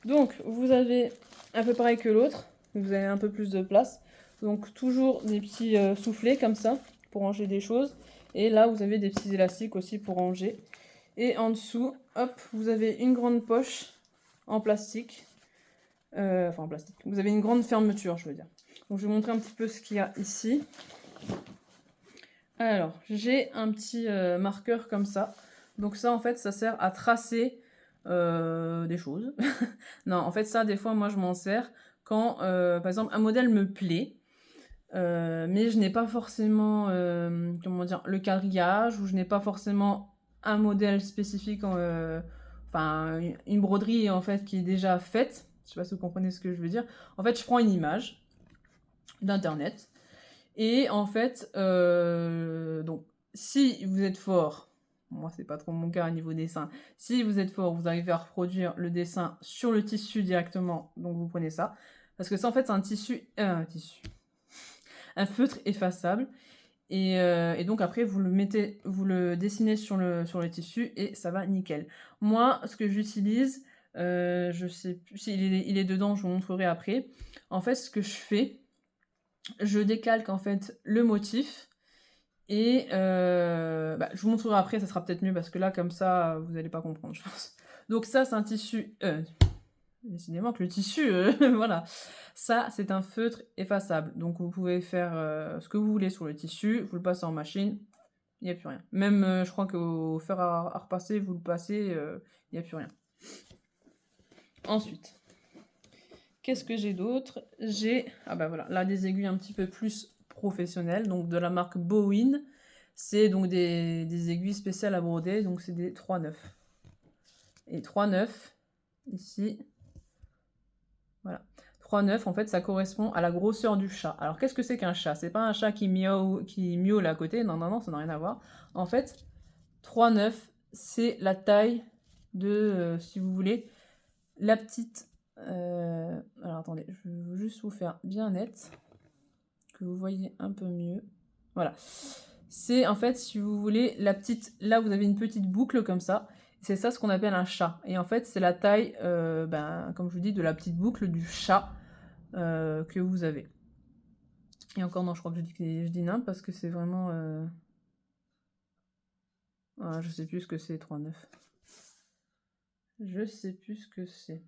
Donc, vous avez un peu pareil que l'autre. Vous avez un peu plus de place. Donc, toujours des petits soufflets comme ça pour ranger des choses. Et là, vous avez des petits élastiques aussi pour ranger. Et en dessous, hop, vous avez une grande poche en plastique. Enfin, en plastique. Vous avez une grande fermeture, je veux dire. Donc, je vais vous montrer un petit peu ce qu'il y a ici. Alors, j'ai un petit marqueur comme ça. Donc ça, en fait, ça sert à tracer des choses. Non, en fait, ça, des fois, moi, je m'en sers quand, par exemple, un modèle me plaît, mais je n'ai pas forcément, comment dire, le quadrillage, ou je n'ai pas forcément un modèle spécifique, enfin, une broderie, en fait, qui est déjà faite. Je sais pas si vous comprenez ce que je veux dire. En fait, je prends une image d'internet. Et en fait, donc, si vous êtes fort, moi c'est pas trop mon cas au niveau dessin, si vous êtes fort, vous arrivez à reproduire le dessin sur le tissu directement, donc vous prenez ça. Parce que ça, en fait, c'est un feutre effaçable. Et donc après, vous le dessinez sur le tissu et ça va nickel. Moi, ce que j'utilise, je sais plus s'il il est dedans, je vous montrerai après. En fait, ce que je fais, je décalque en fait le motif et je vous montrerai après, ça sera peut-être mieux parce que là comme ça vous n'allez pas comprendre, je pense. Donc ça c'est un tissu, décidément que le tissu, voilà, ça c'est un feutre effaçable, donc vous pouvez faire ce que vous voulez sur le tissu, vous le passez en machine, il n'y a plus rien. Même je crois qu'au fer à repasser, vous le passez, il n'y a plus rien. Ensuite, qu'est-ce que j'ai d'autre? J'ai, voilà, là des aiguilles un petit peu plus professionnelles, donc de la marque Bowen. C'est donc des aiguilles spéciales à broder, donc c'est des 3,9. Et 3,9, ici, voilà. 3,9, en fait, ça correspond à la grosseur du chat. Alors, qu'est-ce que c'est qu'un chat? C'est pas un chat qui miaule à côté, non, ça n'a rien à voir. En fait, 3,9, c'est la taille de, si vous voulez, la petite... alors attendez, je vais juste vous faire bien net, que vous voyez un peu mieux. Voilà. C'est en fait, si vous voulez, la petite... Là, vous avez une petite boucle comme ça. C'est ça ce qu'on appelle un chat. Et en fait, c'est la taille, comme je vous dis, de la petite boucle du chat que vous avez. Et encore, non, je crois que je dis nimp parce que c'est vraiment... Ah, je sais plus ce que c'est, 3,9. Je sais plus ce que c'est.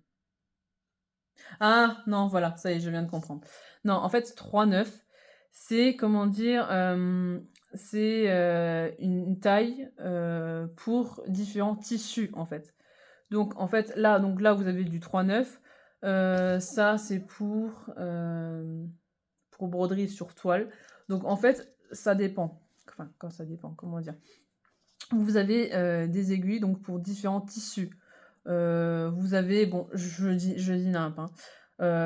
Ah, non, voilà, ça y est, je viens de comprendre. Non, en fait, 3,9, c'est, comment dire, c'est une taille pour différents tissus, en fait. Donc, en fait, là, vous avez du 3,9. Ça, c'est pour broderie sur toile. Donc, en fait, ça dépend. Enfin, quand ça dépend, comment dire. Vous avez des aiguilles donc pour différents tissus. Vous avez, bon, je dis nimp, hein.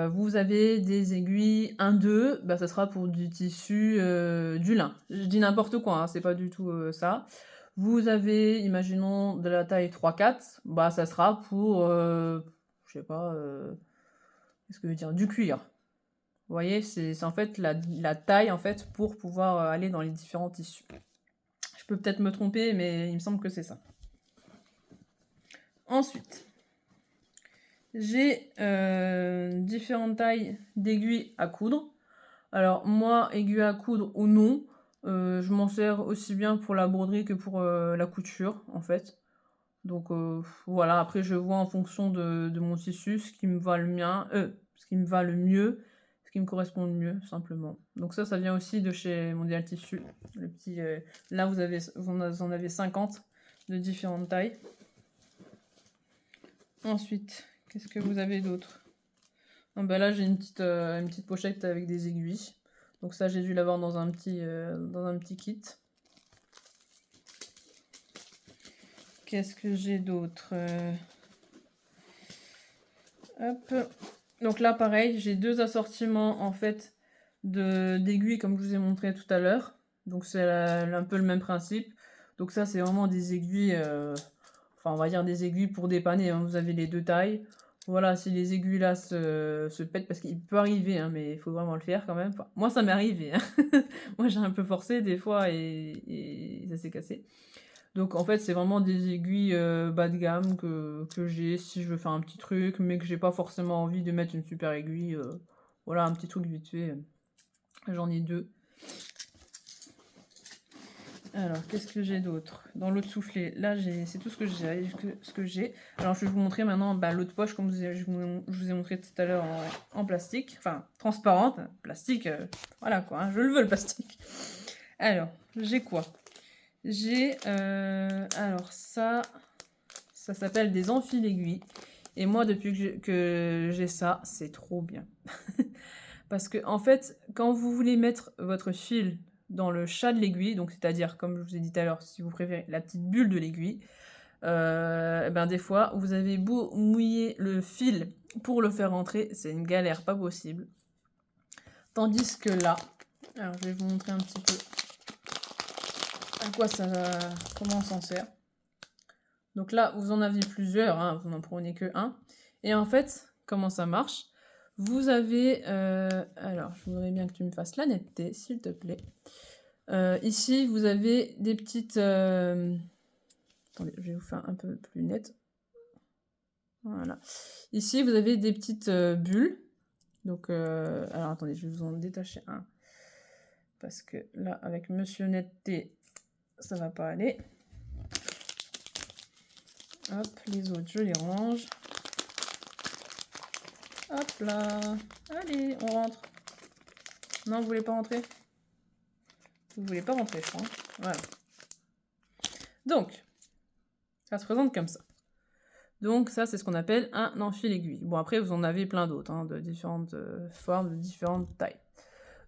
Vous avez des aiguilles 1-2, bah, ça sera pour du tissu, du lin. Je dis n'importe quoi, hein, c'est pas du tout ça. Vous avez, imaginons, de la taille 3-4, bah, ça sera pour, je sais pas, qu'est-ce que je veux dire, du cuir. Vous voyez, c'est en fait la taille en fait pour pouvoir aller dans les différents tissus. Je peux peut-être me tromper, mais il me semble que c'est ça. Ensuite, j'ai différentes tailles d'aiguilles à coudre. Alors moi, aiguille à coudre ou non, je m'en sers aussi bien pour la broderie que pour la couture, en fait. Donc voilà, après je vois en fonction de mon tissu ce qui me va le mien, ce qui me va le mieux, ce qui me correspond le mieux, simplement. Donc ça vient aussi de chez Mondial Tissu. Le petit, là, vous en avez 50 de différentes tailles. Ensuite, qu'est-ce que vous avez d'autre? Ah bah là, j'ai une petite pochette avec des aiguilles. Donc ça, j'ai dû l'avoir dans un petit kit. Qu'est-ce que j'ai d'autre? Hop. Donc là, pareil, j'ai deux assortiments en fait d'aiguilles comme je vous ai montré tout à l'heure. Donc c'est un peu le même principe. Donc ça, c'est vraiment des aiguilles, enfin on va dire des aiguilles pour dépanner, hein. Vous avez les deux tailles. Voilà, si les aiguilles là se pètent, parce qu'il peut arriver, hein, mais il faut vraiment le faire quand même. Enfin, moi, ça m'est arrivé, hein. Moi, j'ai un peu forcé des fois et ça s'est cassé. Donc en fait, c'est vraiment des aiguilles bas de gamme que j'ai si je veux faire un petit truc, mais que j'ai pas forcément envie de mettre une super aiguille. Voilà, un petit truc vite fait. J'en ai deux. Alors, qu'est-ce que j'ai d'autre? Dans l'autre soufflet, là, c'est tout ce que j'ai. Alors, je vais vous montrer maintenant l'autre poche, comme je vous ai montré tout à l'heure en plastique. Enfin, transparente. Plastique, voilà quoi, hein, je le veux le plastique. Alors, j'ai quoi? J'ai, alors ça s'appelle des enfile-aiguilles. Et moi, depuis que j'ai ça, c'est trop bien. Parce que, en fait, quand vous voulez mettre votre fil dans le chat de l'aiguille, donc c'est-à-dire, comme je vous ai dit tout à l'heure, si vous préférez, la petite bulle de l'aiguille, des fois, vous avez beau mouiller le fil pour le faire rentrer, c'est une galère pas possible. Tandis que là, alors je vais vous montrer un petit peu comment on s'en sert. Donc là, vous en avez plusieurs, hein, vous n'en prenez que un. Et en fait, comment ça marche? Vous avez... alors, je voudrais bien que tu me fasses la netteté, s'il te plaît. Ici, vous avez des petites... attendez, je vais vous faire un peu plus net. Voilà. Ici, vous avez des petites bulles. Donc, alors attendez, je vais vous en détacher un. Parce que là, avec Monsieur Netteté, ça va pas aller. Hop, les autres, je les range. Hop là. Allez, on rentre. Non, vous voulez pas rentrer? Vous voulez pas rentrer, je crois. Voilà. Donc, ça se présente comme ça. Donc ça, c'est ce qu'on appelle un enfile-aiguille. Bon, après, vous en avez plein d'autres, hein, de différentes formes, de différentes tailles.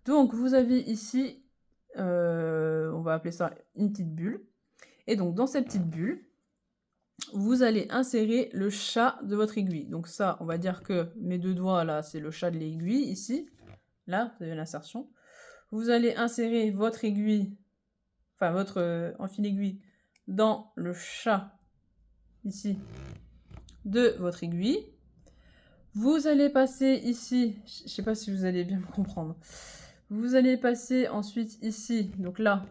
Donc, vous avez ici, on va appeler ça une petite bulle. Et donc, dans cette petite bulle, vous allez insérer le chat de votre aiguille. Donc ça, on va dire que mes deux doigts, là, c'est le chat de l'aiguille, ici. Là, vous avez l'insertion. Vous allez insérer votre aiguille, enfin votre enfile-aiguille, dans le chat, ici, de votre aiguille. Vous allez passer ici, je sais pas si vous allez bien me comprendre. Vous allez passer ensuite ici, donc là,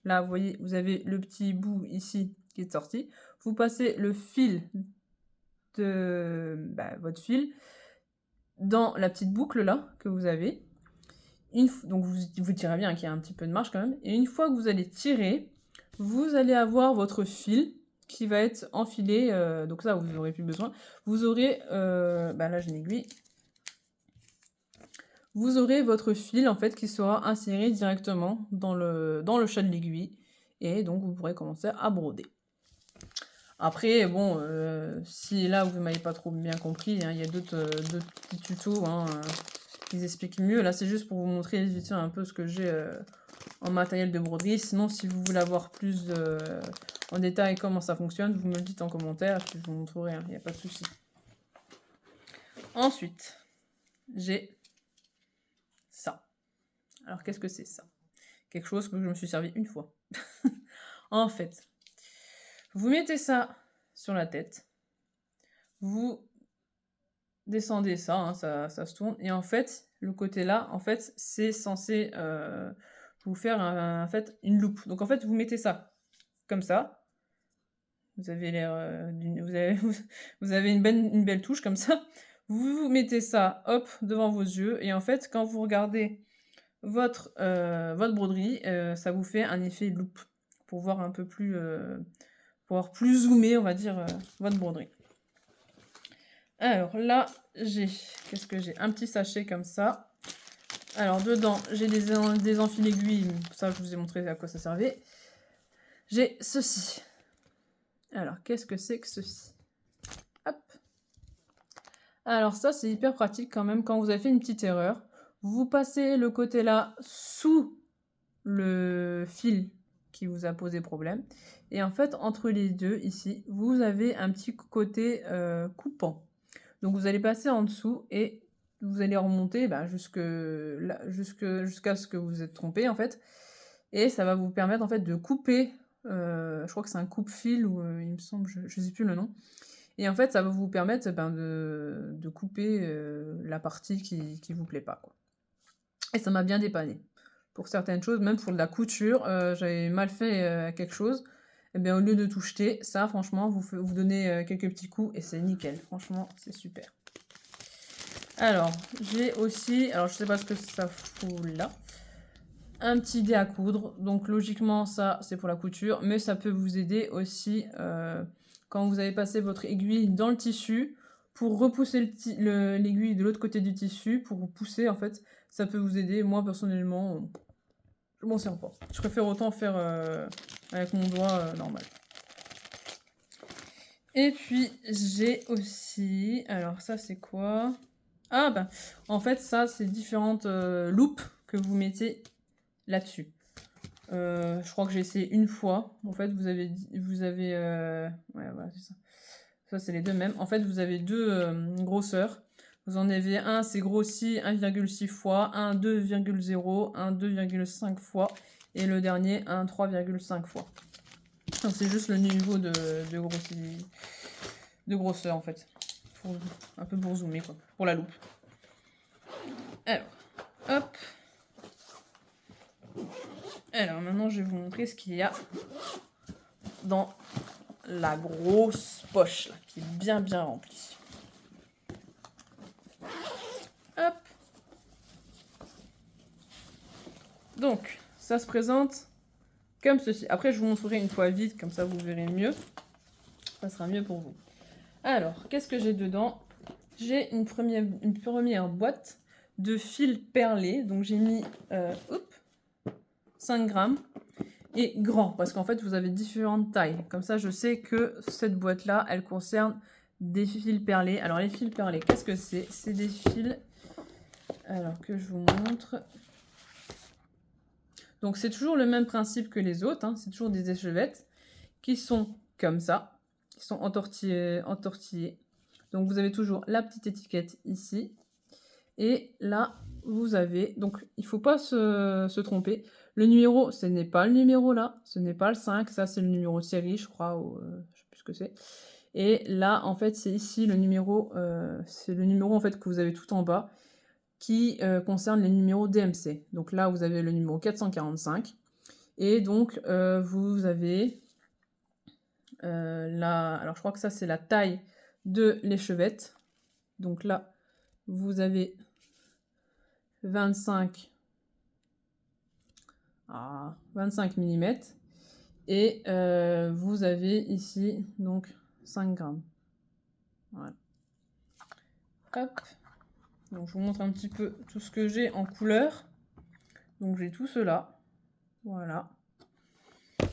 vous voyez, vous avez le petit bout ici qui est sorti. Vous passez le fil de votre fil dans la petite boucle là que vous avez. Donc vous tirez bien qu'il y a un petit peu de marge quand même. Et une fois que vous allez tirer, vous allez avoir votre fil qui va être enfilé. Donc ça, vous n'aurez plus besoin. Vous aurez, là j'ai une aiguille. Vous aurez votre fil en fait qui sera inséré directement dans le chat de l'aiguille. Et donc vous pourrez commencer à broder. Après, bon, si là vous m'avez pas trop bien compris, hein, il y a d'autres petits tutos qui expliquent mieux. Là, c'est juste pour vous montrer vite fait un peu ce que j'ai en matériel de broderie. Sinon, si vous voulez avoir plus en détail comment ça fonctionne, vous me le dites en commentaire, puis je vous montrerai, il n'y a pas de souci. Ensuite, j'ai ça. Alors, qu'est-ce que c'est ça? Quelque chose que je me suis servi une fois. En fait, vous mettez ça sur la tête, vous descendez ça, hein, ça se tourne, et en fait, le côté là, en fait, c'est censé vous faire en fait une loupe. Donc en fait, vous mettez ça comme ça. Vous avez l'air vous avez une belle touche comme ça. Vous mettez ça, hop, devant vos yeux, et en fait, quand vous regardez votre broderie, ça vous fait un effet loupe pour voir un peu plus, pour voir plus zoomé, on va dire, votre broderie. Alors là, qu'est-ce que j'ai? Un petit sachet comme ça. Alors dedans, j'ai des enfils aiguilles, ça je vous ai montré à quoi ça servait. J'ai ceci. Alors, qu'est-ce que c'est que ceci? Hop. Alors ça, c'est hyper pratique quand même. Quand vous avez fait une petite erreur, vous passez le côté là sous le fil qui vous a posé problème. Et en fait, entre les deux, ici, vous avez un petit côté coupant. Donc vous allez passer en dessous et vous allez remonter jusqu'à ce que vous êtes trompé en fait. Et ça va vous permettre en fait de couper, je crois que c'est un coupe-fil ou il me semble, je sais plus le nom. Et en fait, ça va vous permettre de couper la partie qui vous plaît pas, quoi. Et ça m'a bien dépanné. Pour certaines choses, même pour de la couture, j'avais mal fait quelque chose. Et bien au lieu de tout jeter, ça franchement, vous donnez quelques petits coups et c'est nickel. Franchement, c'est super. Alors, j'ai aussi, alors je sais pas ce que ça fout là, un petit dé à coudre. Donc logiquement, ça c'est pour la couture, mais ça peut vous aider aussi quand vous avez passé votre aiguille dans le tissu pour repousser l'aiguille de l'autre côté du tissu, pour vous pousser en fait. Ça peut vous aider. Moi personnellement, je m'en sers pas. Je préfère autant faire avec mon doigt normal. Et puis j'ai aussi, alors ça c'est quoi? Ah bah, en fait ça c'est différentes loupes que vous mettez là-dessus. Je crois que j'ai essayé une fois. En fait vous avez ouais voilà c'est ça. Ça c'est les deux mêmes. En fait vous avez deux grosseurs. Vous en avez un c'est grossi 1,6 fois, un 2,0, un 2,5 fois et le dernier un 3,5 fois. C'est juste le niveau de grosseur en fait. Un peu pour zoomer quoi, pour la loupe. Alors, hop. Alors maintenant je vais vous montrer ce qu'il y a dans la grosse poche là, qui est bien remplie. Hop. Donc, ça se présente comme ceci. Après je vous montrerai une fois vide, comme ça vous verrez mieux. Ça sera mieux pour vous. Alors, qu'est-ce que j'ai dedans? J'ai une première boîte de fil perlé. Donc j'ai mis 5 grammes et grand, parce qu'en fait vous avez différentes tailles. Comme ça je sais que cette boîte là, elle concerne des fils perlés. Alors les fils perlés, qu'est-ce que c'est? C'est des fils, alors que je vous montre. Donc c'est toujours le même principe que les autres, hein. C'est toujours des échevettes qui sont comme ça, qui sont entortillées. Donc vous avez toujours la petite étiquette ici. Et là, vous avez... Donc il ne faut pas se tromper. Le numéro, ce n'est pas le numéro là. Ce n'est pas le 5. Ça, c'est le numéro de série, je crois. Ou, je ne sais plus ce que c'est. Et là, en fait, c'est ici le numéro, en fait que vous avez tout en bas, qui concerne les numéros DMC. Donc là, vous avez le numéro 445. Et donc, vous avez alors je crois que ça, c'est la taille de l'échevette. Donc là, vous avez 25 mm. Et vous avez ici, donc, 5 grammes. Voilà. Hop. Donc, je vous montre un petit peu tout ce que j'ai en couleur. Donc, j'ai tout cela. Voilà.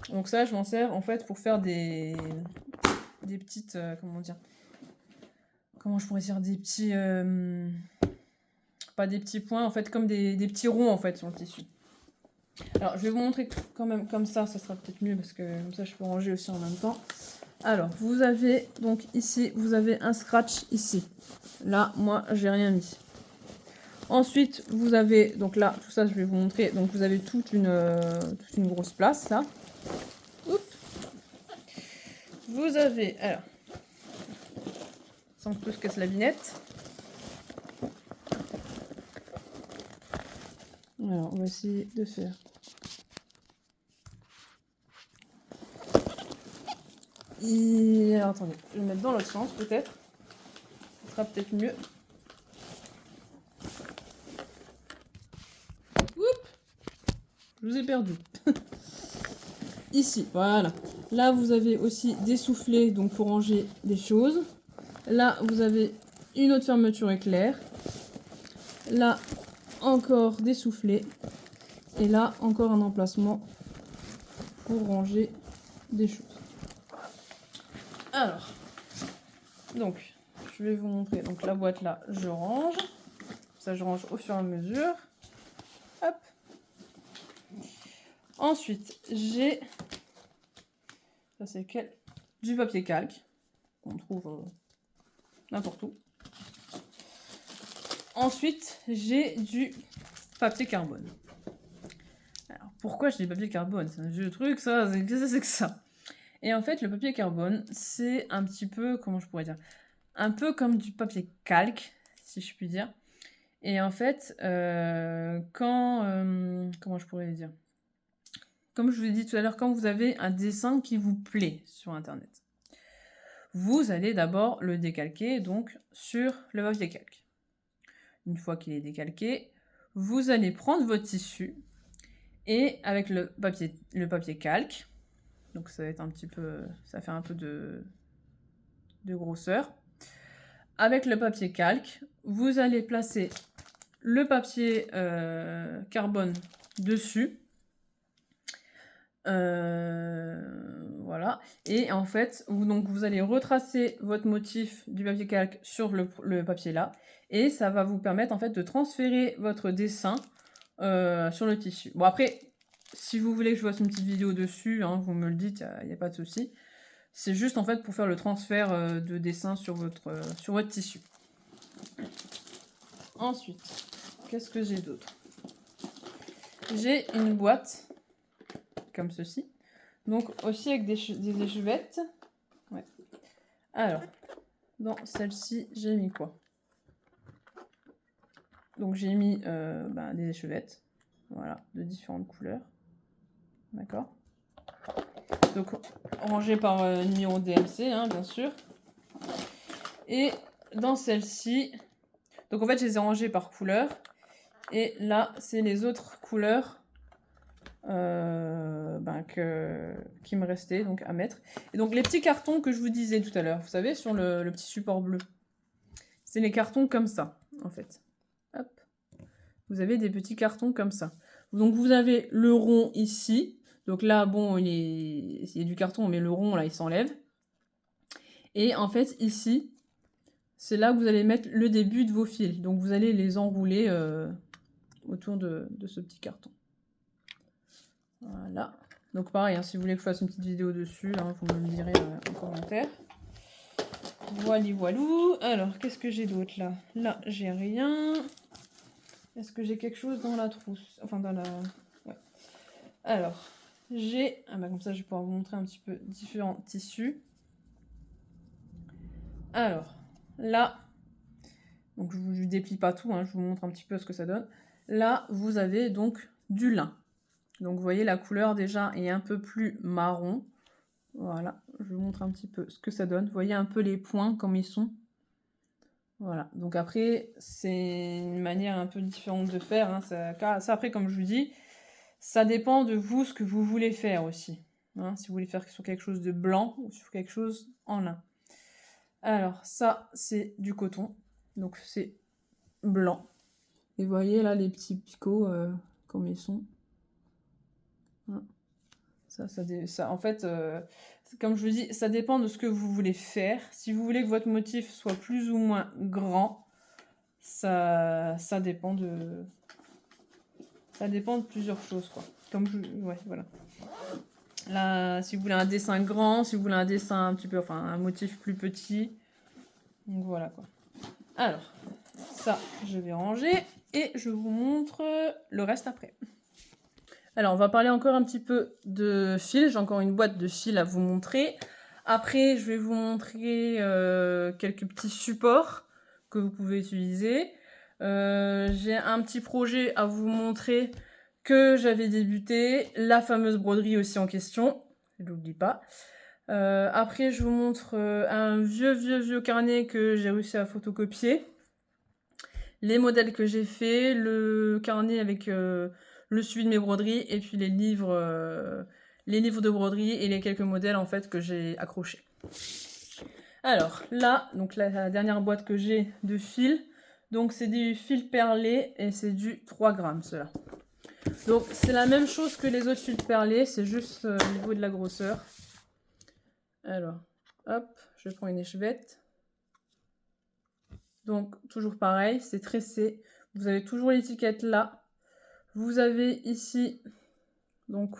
Donc ça, je m'en sers en fait pour faire des petites... comment dire? Comment je pourrais dire? Des petits... pas des petits points, en fait, comme des petits ronds, en fait, sur le tissu. Alors, je vais vous montrer quand même comme ça sera peut-être mieux, parce que comme ça, je peux ranger aussi en même temps. Alors, vous avez, donc ici, vous avez un scratch ici. Là, moi, j'ai rien mis. Ensuite, vous avez, donc là, tout ça, je vais vous montrer. Donc, vous avez toute une grosse place, là. Oups. Vous avez, alors, sans que je casse la binette. Alors, on va essayer de faire. Alors, attendez, je vais le mettre dans l'autre sens, peut-être. Ce sera peut-être mieux. Oups, je vous ai perdu. Ici, voilà. Là, vous avez aussi des soufflets, donc pour ranger des choses. Là, vous avez une autre fermeture éclair. Là, encore des soufflets. Et là, encore un emplacement pour ranger des choses. Alors, donc, je vais vous montrer. Donc, la boîte là, je range. Ça, je range au fur et à mesure. Hop. Ensuite, j'ai... Ça, c'est quel? Du papier calque. On trouve n'importe où. Ensuite, j'ai du papier carbone. Alors, pourquoi j'ai du papier carbone? C'est un vieux truc, ça. Qu'est-ce que c'est que ça? Et en fait, le papier carbone, c'est un petit peu, comment je pourrais dire? Un peu comme du papier calque, si je puis dire. Et en fait, comment je pourrais dire? Comme je vous l'ai dit tout à l'heure, quand vous avez un dessin qui vous plaît sur Internet, vous allez d'abord le décalquer donc sur le papier calque. Une fois qu'il est décalqué, vous allez prendre votre tissu et avec le papier calque, donc ça va être un petit peu, ça fait un peu de grosseur. Avec le papier calque, vous allez placer le papier carbone dessus. Voilà. Et en fait, vous allez retracer votre motif du papier calque sur le papier là. Et ça va vous permettre en fait de transférer votre dessin sur le tissu. Bon après, si vous voulez que je fasse une petite vidéo dessus, hein, vous me le dites, il n'y a pas de souci. C'est juste en fait pour faire le transfert de dessin sur votre tissu. Ensuite, qu'est-ce que j'ai d'autre? J'ai une boîte comme ceci. Donc aussi avec des échevettes. Ouais. Alors, dans celle-ci, j'ai mis quoi? Donc j'ai mis des échevettes. Voilà, de différentes couleurs. D'accord? Donc rangées par numéro DMC, hein, bien sûr. Et dans celle-ci, donc en fait je les ai rangées par couleur. Et là, c'est les autres couleurs qui me restaient donc à mettre. Et donc les petits cartons que je vous disais tout à l'heure, vous savez, sur le petit support bleu, c'est les cartons comme ça, en fait. Hop. Vous avez des petits cartons comme ça. Donc vous avez le rond ici. Donc là, bon, il y a du carton, mais le rond, là, il s'enlève. Et en fait, ici, c'est là que vous allez mettre le début de vos fils. Donc vous allez les enrouler autour de ce petit carton. Voilà. Donc pareil, hein, si vous voulez que je fasse une petite vidéo dessus, hein, vous me le direz en commentaire. Voilà, voilou. Alors, qu'est-ce que j'ai d'autre là? Là, j'ai rien. Est-ce que j'ai quelque chose dans la trousse? Enfin, dans la... Ouais. Alors, j'ai... Ah bah comme ça, je vais pouvoir vous montrer un petit peu différents tissus. Alors, là, donc je ne vous déplie pas tout, hein, je vous montre un petit peu ce que ça donne. Là, vous avez donc du lin. Donc vous voyez, la couleur déjà est un peu plus marron. Voilà, je vous montre un petit peu ce que ça donne. Vous voyez un peu les points comme ils sont. Voilà, donc après, c'est une manière un peu différente de faire. Hein. Ça, après, comme je vous dis, ça dépend de vous, ce que vous voulez faire aussi. Hein, si vous voulez faire sur quelque chose de blanc ou sur quelque chose en lin. Alors, ça, c'est du coton. Donc, c'est blanc. Et vous voyez là les petits picots, comme ils sont. Hein. Ça, en fait, comme je vous dis, ça dépend de ce que vous voulez faire. Si vous voulez que votre motif soit plus ou moins grand, ça dépend de plusieurs choses, quoi. Ouais, voilà. Là, si vous voulez un dessin grand, si vous voulez un dessin un petit peu, enfin un motif plus petit, donc voilà quoi. Alors, ça, je vais ranger et je vous montre le reste après. Alors, on va parler encore un petit peu de fil. J'ai encore une boîte de fil à vous montrer. Après, je vais vous montrer quelques petits supports que vous pouvez utiliser. J'ai un petit projet à vous montrer que j'avais débuté. La fameuse broderie aussi en question. Je l'oublie pas. Après, je vous montre un vieux carnet que j'ai réussi à photocopier. Les modèles que j'ai fait, le carnet avec le suivi de mes broderies et puis les livres de broderie et les quelques modèles en fait que j'ai accrochés. Alors là, donc la dernière boîte que j'ai de fil, donc c'est du fil perlé et c'est du 3 grammes cela. Donc c'est la même chose que les autres fils perlés, c'est juste au niveau de la grosseur. Alors, hop, je prends une échevette. Donc toujours pareil, c'est tressé. Vous avez toujours l'étiquette là. Vous avez ici, donc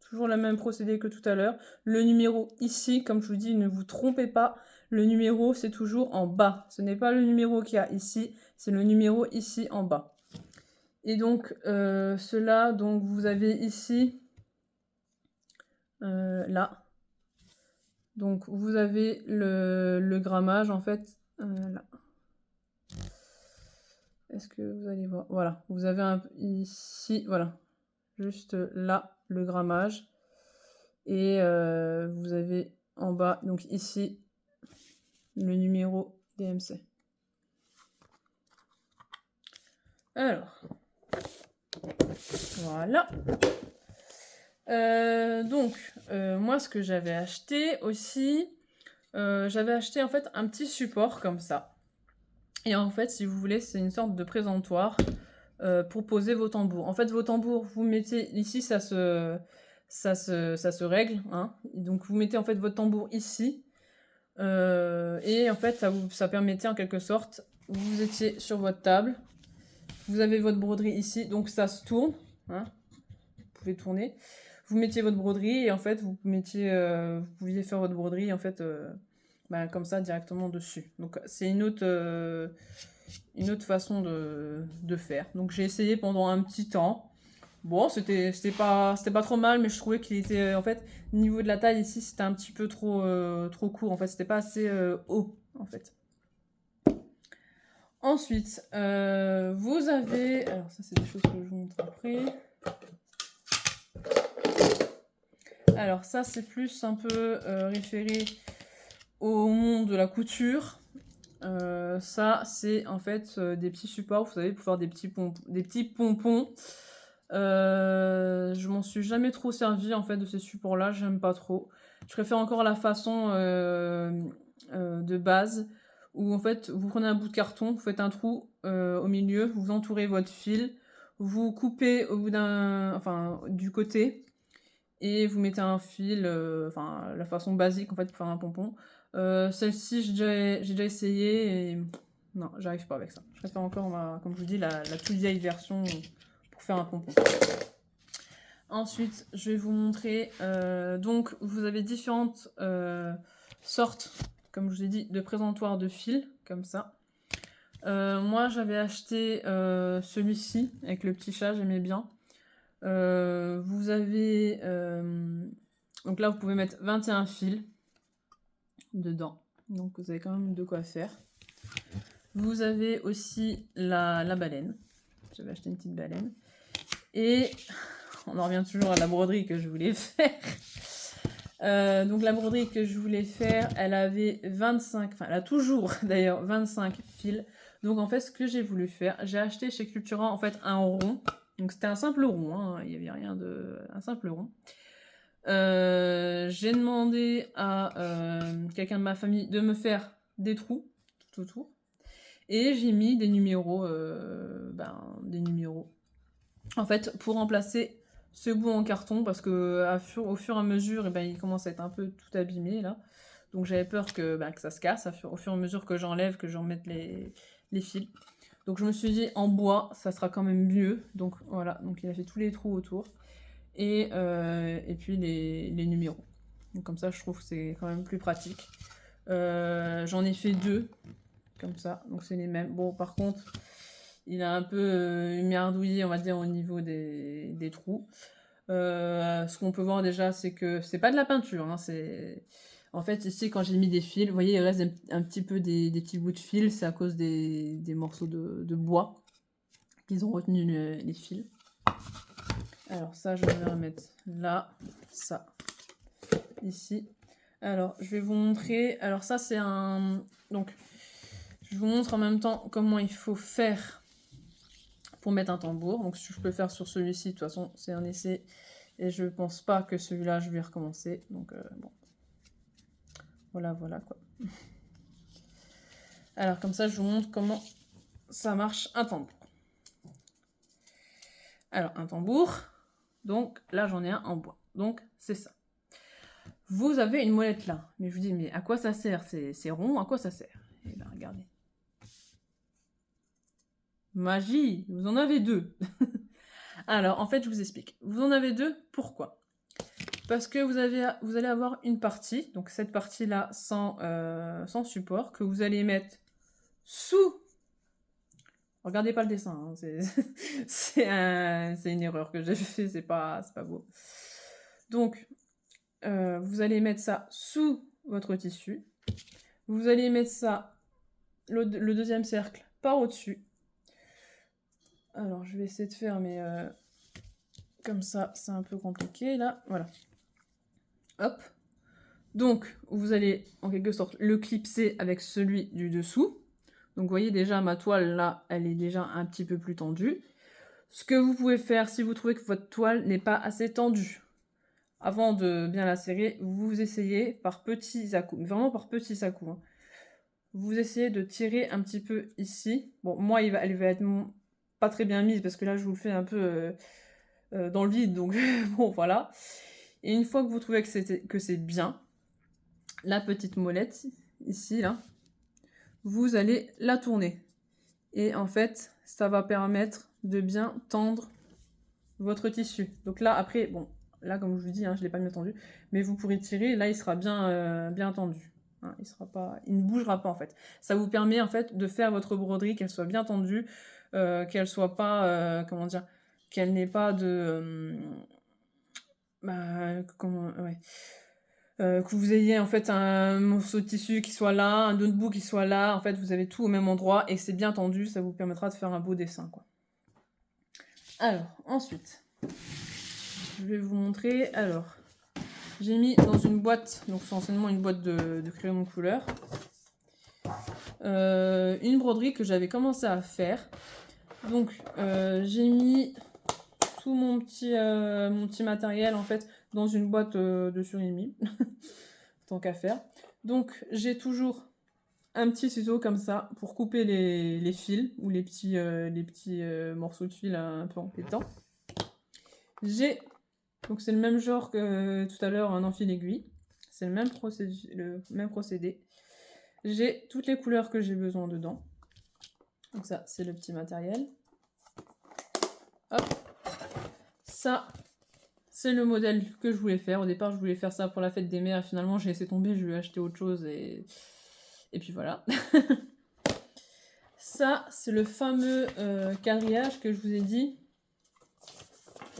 toujours le même procédé que tout à l'heure. Le numéro ici, comme je vous dis, ne vous trompez pas. Le numéro, c'est toujours en bas. Ce n'est pas le numéro qu'il y a ici, c'est le numéro ici en bas. Et donc, cela, donc vous avez ici, là. Donc, vous avez le grammage, en fait, là. Est-ce que vous allez voir? Voilà, vous avez ici, voilà, juste là, le grammage. Et vous avez en bas, donc ici, le numéro DMC. Alors, voilà. Moi, ce que j'avais acheté aussi, j'avais acheté en fait un petit support comme ça. Et en fait, si vous voulez, c'est une sorte de présentoir pour poser vos tambours. En fait, vos tambours, vous mettez ici, ça se règle. Hein. Donc, vous mettez en fait votre tambour ici. Et en fait, ça permettait en quelque sorte, vous étiez sur votre table, vous avez votre broderie ici, donc ça se tourne. Hein. Vous pouvez tourner. Vous mettiez votre broderie et en fait, vous pouviez faire votre broderie en fait comme ça directement dessus. Donc c'est une autre façon de faire. Donc j'ai essayé pendant un petit temps. Bon, c'était pas trop mal, mais je trouvais qu'il était en fait au niveau de la taille ici, c'était un petit peu trop court. En fait, c'était pas assez haut en fait. Ensuite, vous avez, alors ça c'est des choses que je vous montre après. Alors ça c'est plus un peu référé au monde de la couture. Ça c'est en fait des petits supports, vous savez, pour faire des petits pompons. Je m'en suis jamais trop servi en fait de ces supports là, j'aime pas trop. Je préfère encore la façon de base où en fait vous prenez un bout de carton, vous faites un trou au milieu, vous entourez votre fil, vous coupez au bout du côté et vous mettez un fil, la façon basique en fait pour faire un pompon. Celle-ci j'ai déjà essayé et non, j'arrive pas avec ça. Je préfère encore comme je vous dis la toute vieille version pour faire un pompon. Ensuite, je vais vous montrer, donc vous avez différentes sortes, comme je vous ai dit, de présentoirs de fils, comme ça. Moi, j'avais acheté celui-ci, avec le petit chat, j'aimais bien. Vous avez, donc là, vous pouvez mettre 21 fils dedans, Donc vous avez quand même de quoi faire. Vous avez aussi la baleine. J'avais acheté une petite baleine. Et on en revient toujours à la broderie que je voulais faire. Donc la broderie que je voulais faire, elle avait 25, enfin elle a toujours d'ailleurs 25 fils. Donc en fait ce que j'ai voulu faire, j'ai acheté chez Cultura en fait un rond. Donc c'était un simple rond, hein, il n'y avait rien de... un simple rond. J'ai demandé à quelqu'un de ma famille de me faire des trous tout autour. Et j'ai mis des numéros, en fait, pour remplacer ce bout en carton, parce que au fur et à mesure, il commence à être un peu tout abîmé, là. Donc j'avais peur que ça se casse au fur et à mesure que j'enlève, que j'en mette les fils. Donc je me suis dit, en bois, ça sera quand même mieux. Donc voilà, donc il a fait tous les trous autour. Et puis les numéros. Donc comme ça, je trouve que c'est quand même plus pratique. J'en ai fait 2, comme ça, donc c'est les mêmes. Bon, par contre, il a un peu merdouillé, on va dire, au niveau des trous. Ce qu'on peut voir déjà, c'est que c'est pas de la peinture, hein, c'est... En fait, ici, quand j'ai mis des fils, vous voyez, il reste un petit peu des petits bouts de fils, c'est à cause des morceaux de bois qu'ils ont retenu les fils. Alors ça, je vais remettre là, ça, ici. Alors, je vais vous montrer... Alors ça, c'est un... Donc, je vous montre en même temps comment il faut faire pour mettre un tambour. Donc, si je peux le faire sur celui-ci, de toute façon, c'est un essai. Et je pense pas que celui-là, je vais recommencer. Donc, bon. Voilà, voilà, quoi. Alors, comme ça, je vous montre comment ça marche un tambour. Alors, un tambour. Donc, là, j'en ai un en bois. Donc, c'est ça. Vous avez une molette là. Mais je vous dis, mais à quoi ça sert? C'est rond, à quoi ça sert? Et là, regardez. Magie, vous en avez 2. Alors, en fait, je vous explique. Vous en avez 2, pourquoi? Parce que vous allez avoir une partie, donc cette partie-là sans support, que vous allez mettre sous... Regardez pas le dessin, hein, c'est une erreur que j'ai fait, c'est pas beau. Donc, vous allez mettre ça sous votre tissu. Vous allez mettre ça, le deuxième cercle, par au-dessus. Alors, je vais essayer de faire, mais comme ça, c'est un peu compliqué, là. Voilà. Hop. Donc, vous allez, en quelque sorte, le clipser avec celui du dessous. Donc, vous voyez déjà, ma toile, là, elle est déjà un petit peu plus tendue. Ce que vous pouvez faire, si vous trouvez que votre toile n'est pas assez tendue, avant de bien la serrer, vous essayez par petits à-coups, vraiment par petits à-coups, hein. Vous essayez de tirer un petit peu ici. Bon, moi, elle va être pas très bien mise, parce que là, je vous le fais un peu dans le vide, donc bon, voilà. Et une fois que vous trouvez que c'est bien, la petite molette, ici, là, vous allez la tourner. Et en fait, ça va permettre de bien tendre votre tissu. Donc là, après, bon, là, comme je vous dis, hein, je ne l'ai pas bien tendu, mais vous pourrez tirer, là, il sera bien tendu. Hein, il ne bougera pas, en fait. Ça vous permet, en fait, de faire votre broderie, qu'elle soit bien tendue, qu'elle soit pas, comment dire, qu'elle n'ait pas de... que vous ayez en fait un morceau de tissu qui soit là, un autre bout qui soit là, en fait vous avez tout au même endroit et c'est bien tendu, ça vous permettra de faire un beau dessin, quoi. Alors, ensuite, je vais vous montrer, alors, j'ai mis dans une boîte, donc c'est anciennement une boîte de crayons de couleur, une broderie que j'avais commencé à faire. Donc j'ai mis tout mon petit matériel en fait dans une boîte de surimi, tant qu'à faire. Donc j'ai toujours un petit ciseau comme ça pour couper les fils ou les petits morceaux de fil un peu embêtants. Donc c'est le même genre que tout à l'heure, un enfil aiguille. C'est le même procédé. J'ai toutes les couleurs que j'ai besoin dedans. Donc ça, c'est le petit matériel. Hop. Ça, c'est le modèle que je voulais faire. Au départ, je voulais faire ça pour la fête des mères. Finalement, j'ai laissé tomber, je vais acheter autre chose et puis voilà. Ça, c'est le fameux quadrillage que je vous ai dit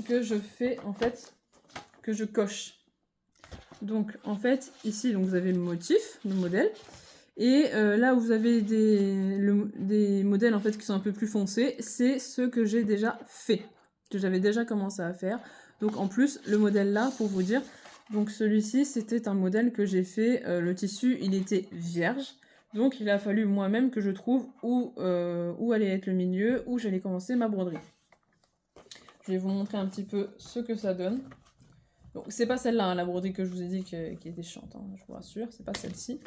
que je fais, en fait, que je coche. Donc, en fait, ici, donc, vous avez le motif, le modèle. Et là où vous avez des modèles en fait qui sont un peu plus foncés, c'est ceux que j'ai déjà fait, que j'avais déjà commencé à faire. Donc en plus, le modèle là, pour vous dire, donc celui-ci, c'était un modèle que j'ai fait, le tissu, il était vierge. Donc il a fallu moi-même que je trouve où allait être le milieu, où j'allais commencer ma broderie. Je vais vous montrer un petit peu ce que ça donne. Donc c'est pas celle-là, hein, la broderie que je vous ai dit qui était chiante, hein, je vous rassure, c'est pas celle-ci.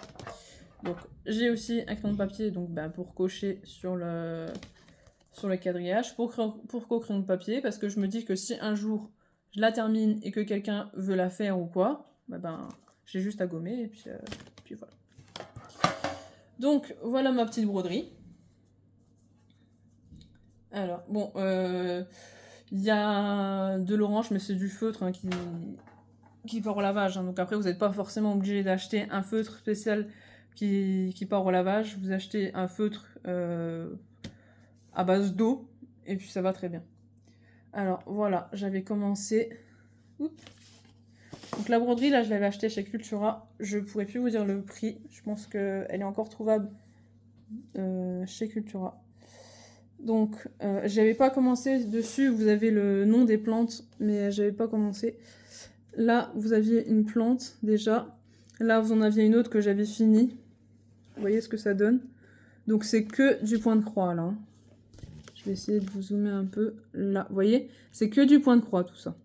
Donc j'ai aussi un crayon de papier donc, pour cocher sur le quadrillage, pourquoi crayon de papier? Parce que je me dis que si un jour je la termine et que quelqu'un veut la faire ou quoi, j'ai juste à gommer et puis voilà. Donc voilà ma petite broderie. Alors bon, il y a de l'orange mais c'est du feutre hein, qui part au lavage. Hein. Donc après vous n'êtes pas forcément obligé d'acheter un feutre spécial qui part au lavage. Vous achetez un feutre à base d'eau et puis ça va très bien. Alors voilà, j'avais commencé. Oups. Donc la broderie là je l'avais achetée chez Cultura. Je pourrais plus vous dire le prix. Je pense qu'elle est encore trouvable chez Cultura. Donc j'avais pas commencé dessus. Vous avez le nom des plantes, mais j'avais pas commencé. Là vous aviez une plante déjà. Là vous en aviez une autre que j'avais finie. Vous voyez ce que ça donne. Donc c'est que du point de croix là. Je vais essayer de vous zoomer un peu là. Vous voyez, c'est que du point de croix tout ça.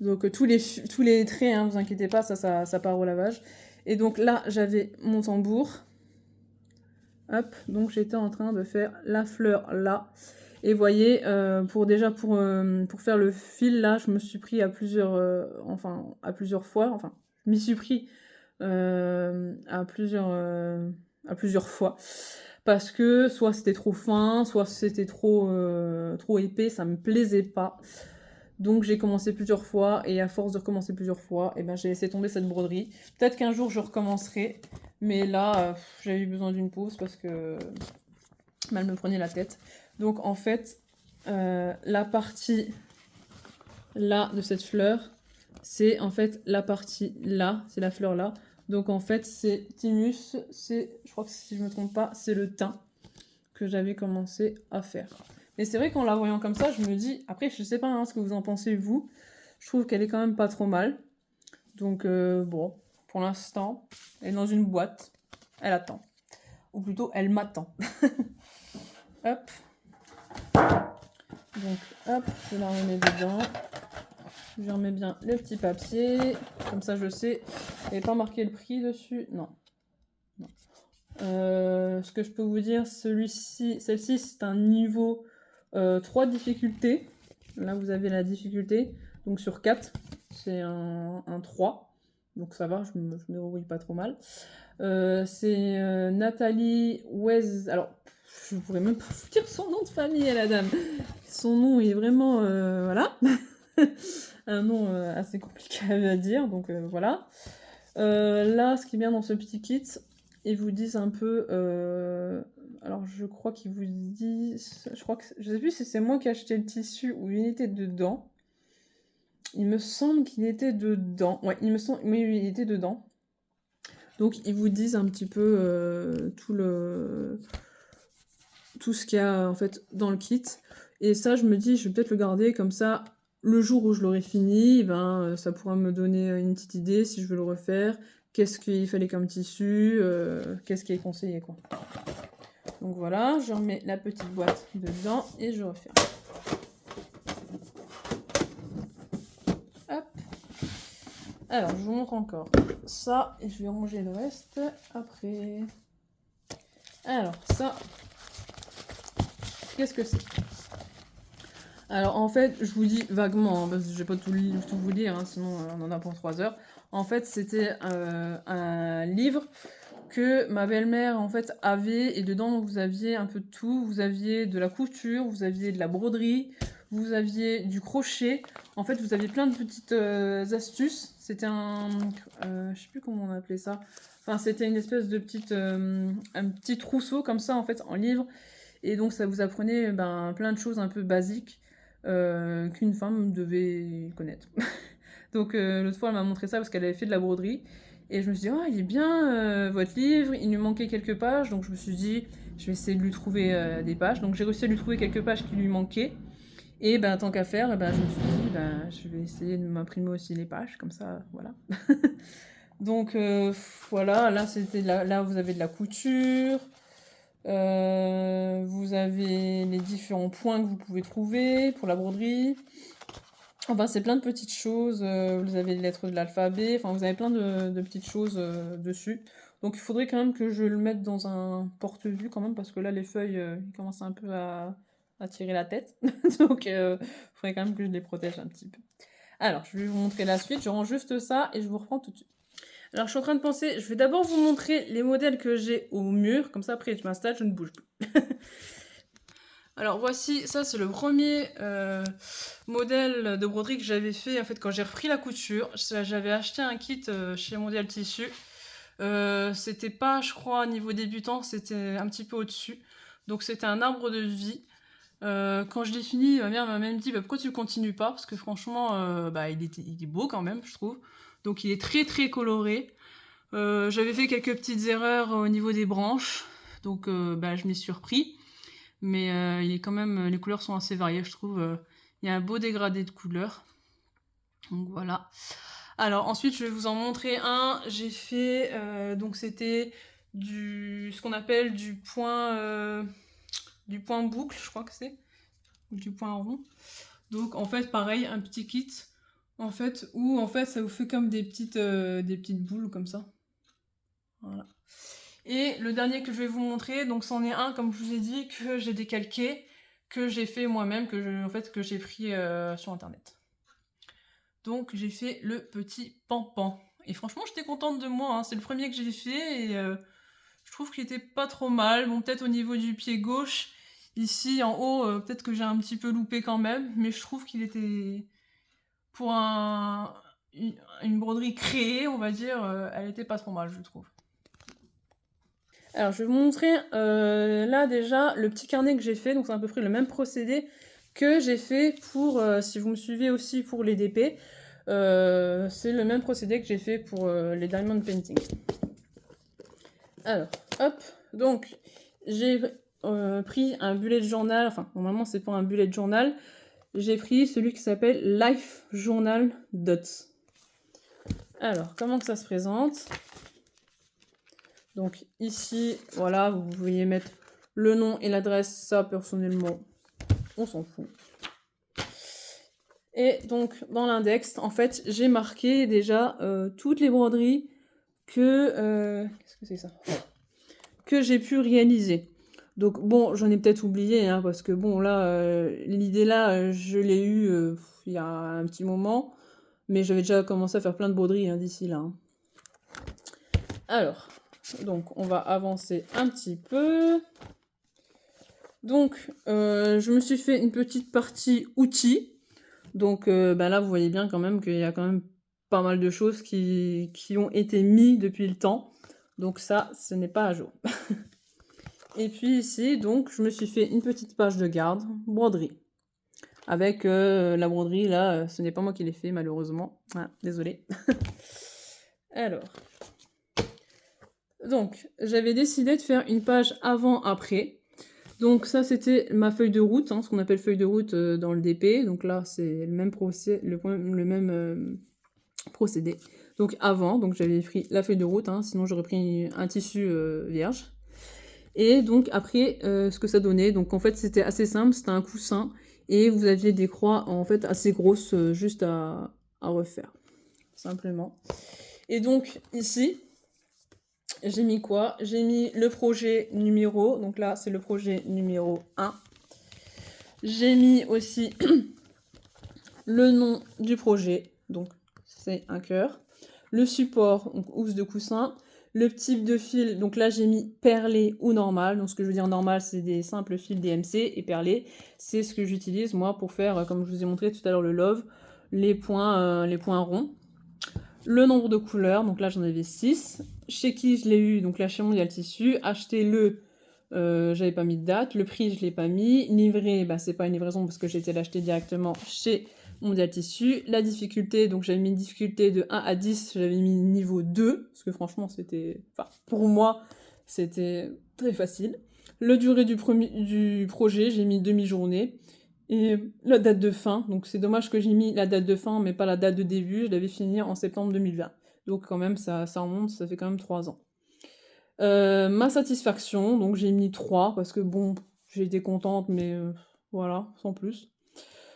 Donc tous les traits, hein, vous inquiétez pas, ça part au lavage. Et donc là, j'avais mon tambour. Hop, donc j'étais en train de faire la fleur là. Et vous voyez, pour faire le fil là, je me suis pris à plusieurs fois. Enfin, je m'y suis pris à plusieurs fois. Parce que soit c'était trop fin, soit c'était trop épais, ça me plaisait pas. Donc j'ai commencé plusieurs fois, et à force de recommencer plusieurs fois, j'ai laissé tomber cette broderie. Peut-être qu'un jour je recommencerai, mais là j'avais eu besoin d'une pause parce que elle me prenait la tête. Donc en fait, la partie là de cette fleur, c'est en fait la partie là, c'est la fleur là. Donc en fait c'est Thymus, je crois que si je me trompe pas, c'est le thym que j'avais commencé à faire. Mais c'est vrai qu'en la voyant comme ça, je me dis, après je sais pas hein, ce que vous en pensez vous, je trouve qu'elle est quand même pas trop mal. Donc bon, pour l'instant, elle est dans une boîte, elle attend. Ou plutôt, elle m'attend. Hop. Donc hop, je la remets dedans. Je remets bien le petit papier, comme ça je sais. Il n'y avait pas marqué le prix dessus, non. Ce que je peux vous dire, celle-ci c'est un niveau 3 difficultés. Là vous avez la difficulté, donc sur 4, c'est un 3. Donc ça va, je me débrouille pas trop mal. C'est Nathalie Wez. Alors, je pourrais même pas vous dire son nom de famille à la dame. Son nom est vraiment, voilà, un nom assez compliqué à dire, donc voilà. Là, ce qui est bien dans ce petit kit, ils vous disent un peu... alors, je crois qu'ils vous disent... Je sais plus si c'est moi qui ai acheté le tissu ou il était dedans. Il me semble qu'il était dedans. Ouais, il me semble... Oui, il était dedans. Donc, ils vous disent un petit peu tout ce qu'il y a, en fait, dans le kit. Et ça, je me dis, je vais peut-être le garder comme ça. Le jour où je l'aurai fini, ça pourra me donner une petite idée si je veux le refaire. Qu'est-ce qu'il fallait comme tissu, qu'est-ce qui est conseillé, quoi. Donc voilà, je remets la petite boîte dedans et je referme. Hop. Alors, je vous montre encore ça et je vais ranger le reste après. Alors, ça, qu'est-ce que c'est? Alors en fait, je vous dis vaguement, hein, parce que je vais pas tout vous lire, hein, sinon on en a pour 3 heures. En fait, c'était un livre que ma belle-mère en fait avait, et dedans vous aviez un peu de tout. Vous aviez de la couture, vous aviez de la broderie, vous aviez du crochet. En fait, vous aviez plein de petites astuces. C'était je sais plus comment on appelait ça. Enfin, c'était une espèce de un petit trousseau comme ça en fait en livre. Et donc ça vous apprenait plein de choses un peu basiques qu'une femme devait connaître. Donc l'autre fois elle m'a montré ça parce qu'elle avait fait de la broderie. Et je me suis dit, oh, il est bien, votre livre, il lui manquait quelques pages, donc je me suis dit, je vais essayer de lui trouver des pages. Donc j'ai réussi à lui trouver quelques pages qui lui manquaient. Et ben, tant qu'à faire, ben, je me suis dit, ben, je vais essayer de m'imprimer aussi les pages, comme ça, voilà. Donc voilà, là, là, vous avez de la couture. Vous avez les différents points que vous pouvez trouver pour la broderie. Enfin, c'est plein de petites choses. Vous avez les lettres de l'alphabet. Enfin, vous avez plein de petites choses dessus. Donc, il faudrait quand même que je le mette dans un porte-vue quand même, parce que là, les feuilles, ils commencent un peu à tirer la tête. Donc, il faudrait quand même que je les protège un petit peu. Alors, je vais vous montrer la suite. Je rends juste ça et je vous reprends tout de suite. Alors, je suis en train de penser, je vais d'abord vous montrer les modèles que j'ai au mur. Comme ça, après, je m'installe, je ne bouge plus. Alors voici, ça c'est le premier modèle de broderie que j'avais fait en fait quand j'ai repris la couture. J'avais acheté un kit chez Mondial Tissu. C'était pas, je crois, niveau débutant, c'était un petit peu au-dessus. Donc c'était un arbre de vie. Quand je l'ai fini, ma mère m'a même dit bah, pourquoi tu continues pas? Parce que franchement, bah, il est beau quand même, je trouve. Donc il est très très coloré. J'avais fait quelques petites erreurs au niveau des branches. Donc bah, je m'y suis repris. Mais il est quand même, les couleurs sont assez variées, je trouve. Il y a un beau dégradé de couleurs. Donc voilà. Alors ensuite, je vais vous en montrer un. J'ai fait, donc c'était ce qu'on appelle du point boucle, je crois que c'est, ou du point rond. Donc en fait, pareil, un petit kit, en fait, où en fait ça vous fait comme des petites boules comme ça. Voilà. Et le dernier que je vais vous montrer, donc c'en est un, comme je vous ai dit, que j'ai décalqué, que j'ai fait moi-même, que j'ai pris sur internet. Donc j'ai fait le petit pampan. Et franchement, j'étais contente de moi, hein. C'est le premier que j'ai fait et je trouve qu'il était pas trop mal. Bon, peut-être au niveau du pied gauche, ici en haut, peut-être que j'ai un petit peu loupé quand même, mais je trouve qu'il était, pour une broderie créée, on va dire, elle était pas trop mal, je trouve. Alors, je vais vous montrer là déjà le petit carnet que j'ai fait. Donc, c'est à peu près le même procédé que j'ai fait pour, si vous me suivez aussi pour les DP, c'est le même procédé que j'ai fait pour les Diamond Painting. Alors, hop, donc j'ai pris un bullet journal, enfin, normalement, c'est pas un bullet journal. J'ai pris celui qui s'appelle Life Journal Dots. Alors, comment que ça se présente? Donc ici, voilà, vous pouvez mettre le nom et l'adresse. Ça, personnellement, on s'en fout. Et donc, dans l'index, en fait, j'ai marqué déjà toutes les broderies que... qu'est-ce que c'est ça? Que j'ai pu réaliser. Donc, bon, j'en ai peut-être oublié, hein, parce que, bon, là, l'idée là, je l'ai eue il y a un petit moment. Mais j'avais déjà commencé à faire plein de broderies hein, d'ici là. Hein. Alors... Donc, on va avancer un petit peu. Donc, je me suis fait une petite partie outils. Donc, ben là, vous voyez bien quand même qu'il y a quand même pas mal de choses qui ont été mises depuis le temps. Donc ça, ce n'est pas à jour. Et puis ici, donc, je me suis fait une petite page de garde, broderie. Avec la broderie, là, ce n'est pas moi qui l'ai fait, malheureusement. Ah, désolée. Alors... Donc, j'avais décidé de faire une page avant-après. Donc ça, c'était ma feuille de route, hein, ce qu'on appelle feuille de route dans le DP. Donc là, c'est le même procédé. Donc avant, donc j'avais pris la feuille de route, hein, sinon j'aurais pris un tissu vierge. Et donc après, ce que ça donnait, donc en fait, c'était assez simple, c'était un coussin. Et vous aviez des croix, en fait, assez grosses, juste à refaire. Simplement. Et donc, ici... J'ai mis quoi? J'ai mis le projet numéro, donc là c'est le projet numéro 1. J'ai mis aussi le nom du projet, donc c'est un cœur. Le support, donc housse de coussin. Le type de fil, donc là j'ai mis perlé ou normal. Donc ce que je veux dire normal, c'est des simples fils DMC, et perlé, c'est ce que j'utilise moi pour faire, comme je vous ai montré tout à l'heure le love, les points ronds. Le nombre de couleurs, donc là j'en avais 6. Chez qui je l'ai eu, donc là chez Mondial Tissu. Acheté j'avais pas mis de date. Le prix, je l'ai pas mis. Livré, bah c'est pas une livraison parce que j'ai été l'acheter directement chez mondial tissu. La difficulté, donc j'avais mis une difficulté de 1 à 10, j'avais mis niveau 2, parce que franchement, enfin, pour moi, c'était très facile. La durée du projet, j'ai mis demi-journée. Et la date de fin, donc c'est dommage que j'ai mis la date de fin, mais pas la date de début, je l'avais fini en septembre 2020. Donc quand même, ça remonte, ça fait quand même 3 ans. Ma satisfaction, donc j'ai mis 3, parce que bon, j'ai été contente, mais voilà, sans plus.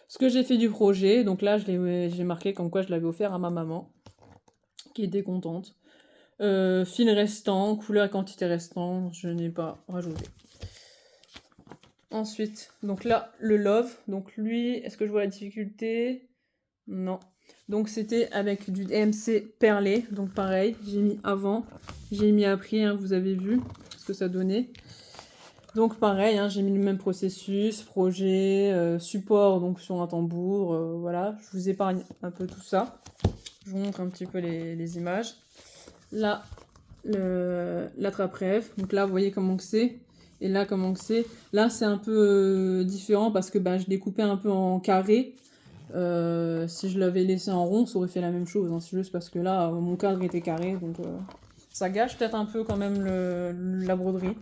Ce que j'ai fait du projet, donc là, j'ai marqué comme quoi je l'avais offert à ma maman, qui était contente. Fil restant, couleur et quantité restant, je n'ai pas rajouté. Ensuite, donc là, le love. Donc lui, est-ce que je vois la difficulté? Non. Donc c'était avec du DMC perlé. Donc pareil, j'ai mis avant, j'ai mis après, hein, vous avez vu ce que ça donnait. Donc pareil, hein, j'ai mis le même processus, projet, support donc sur un tambour, voilà. Je vous épargne un peu tout ça. Je vous montre un petit peu les images. Là, l'attrape-rêve. Donc là, vous voyez comment que c'est. Et là, comment que c'est. Là, c'est un peu différent parce que je l'ai coupé un peu en carré. Si je l'avais laissé en rond, ça aurait fait la même chose. Hein. C'est juste parce que là, mon cadre était carré. Donc ça gâche peut-être un peu quand même la broderie.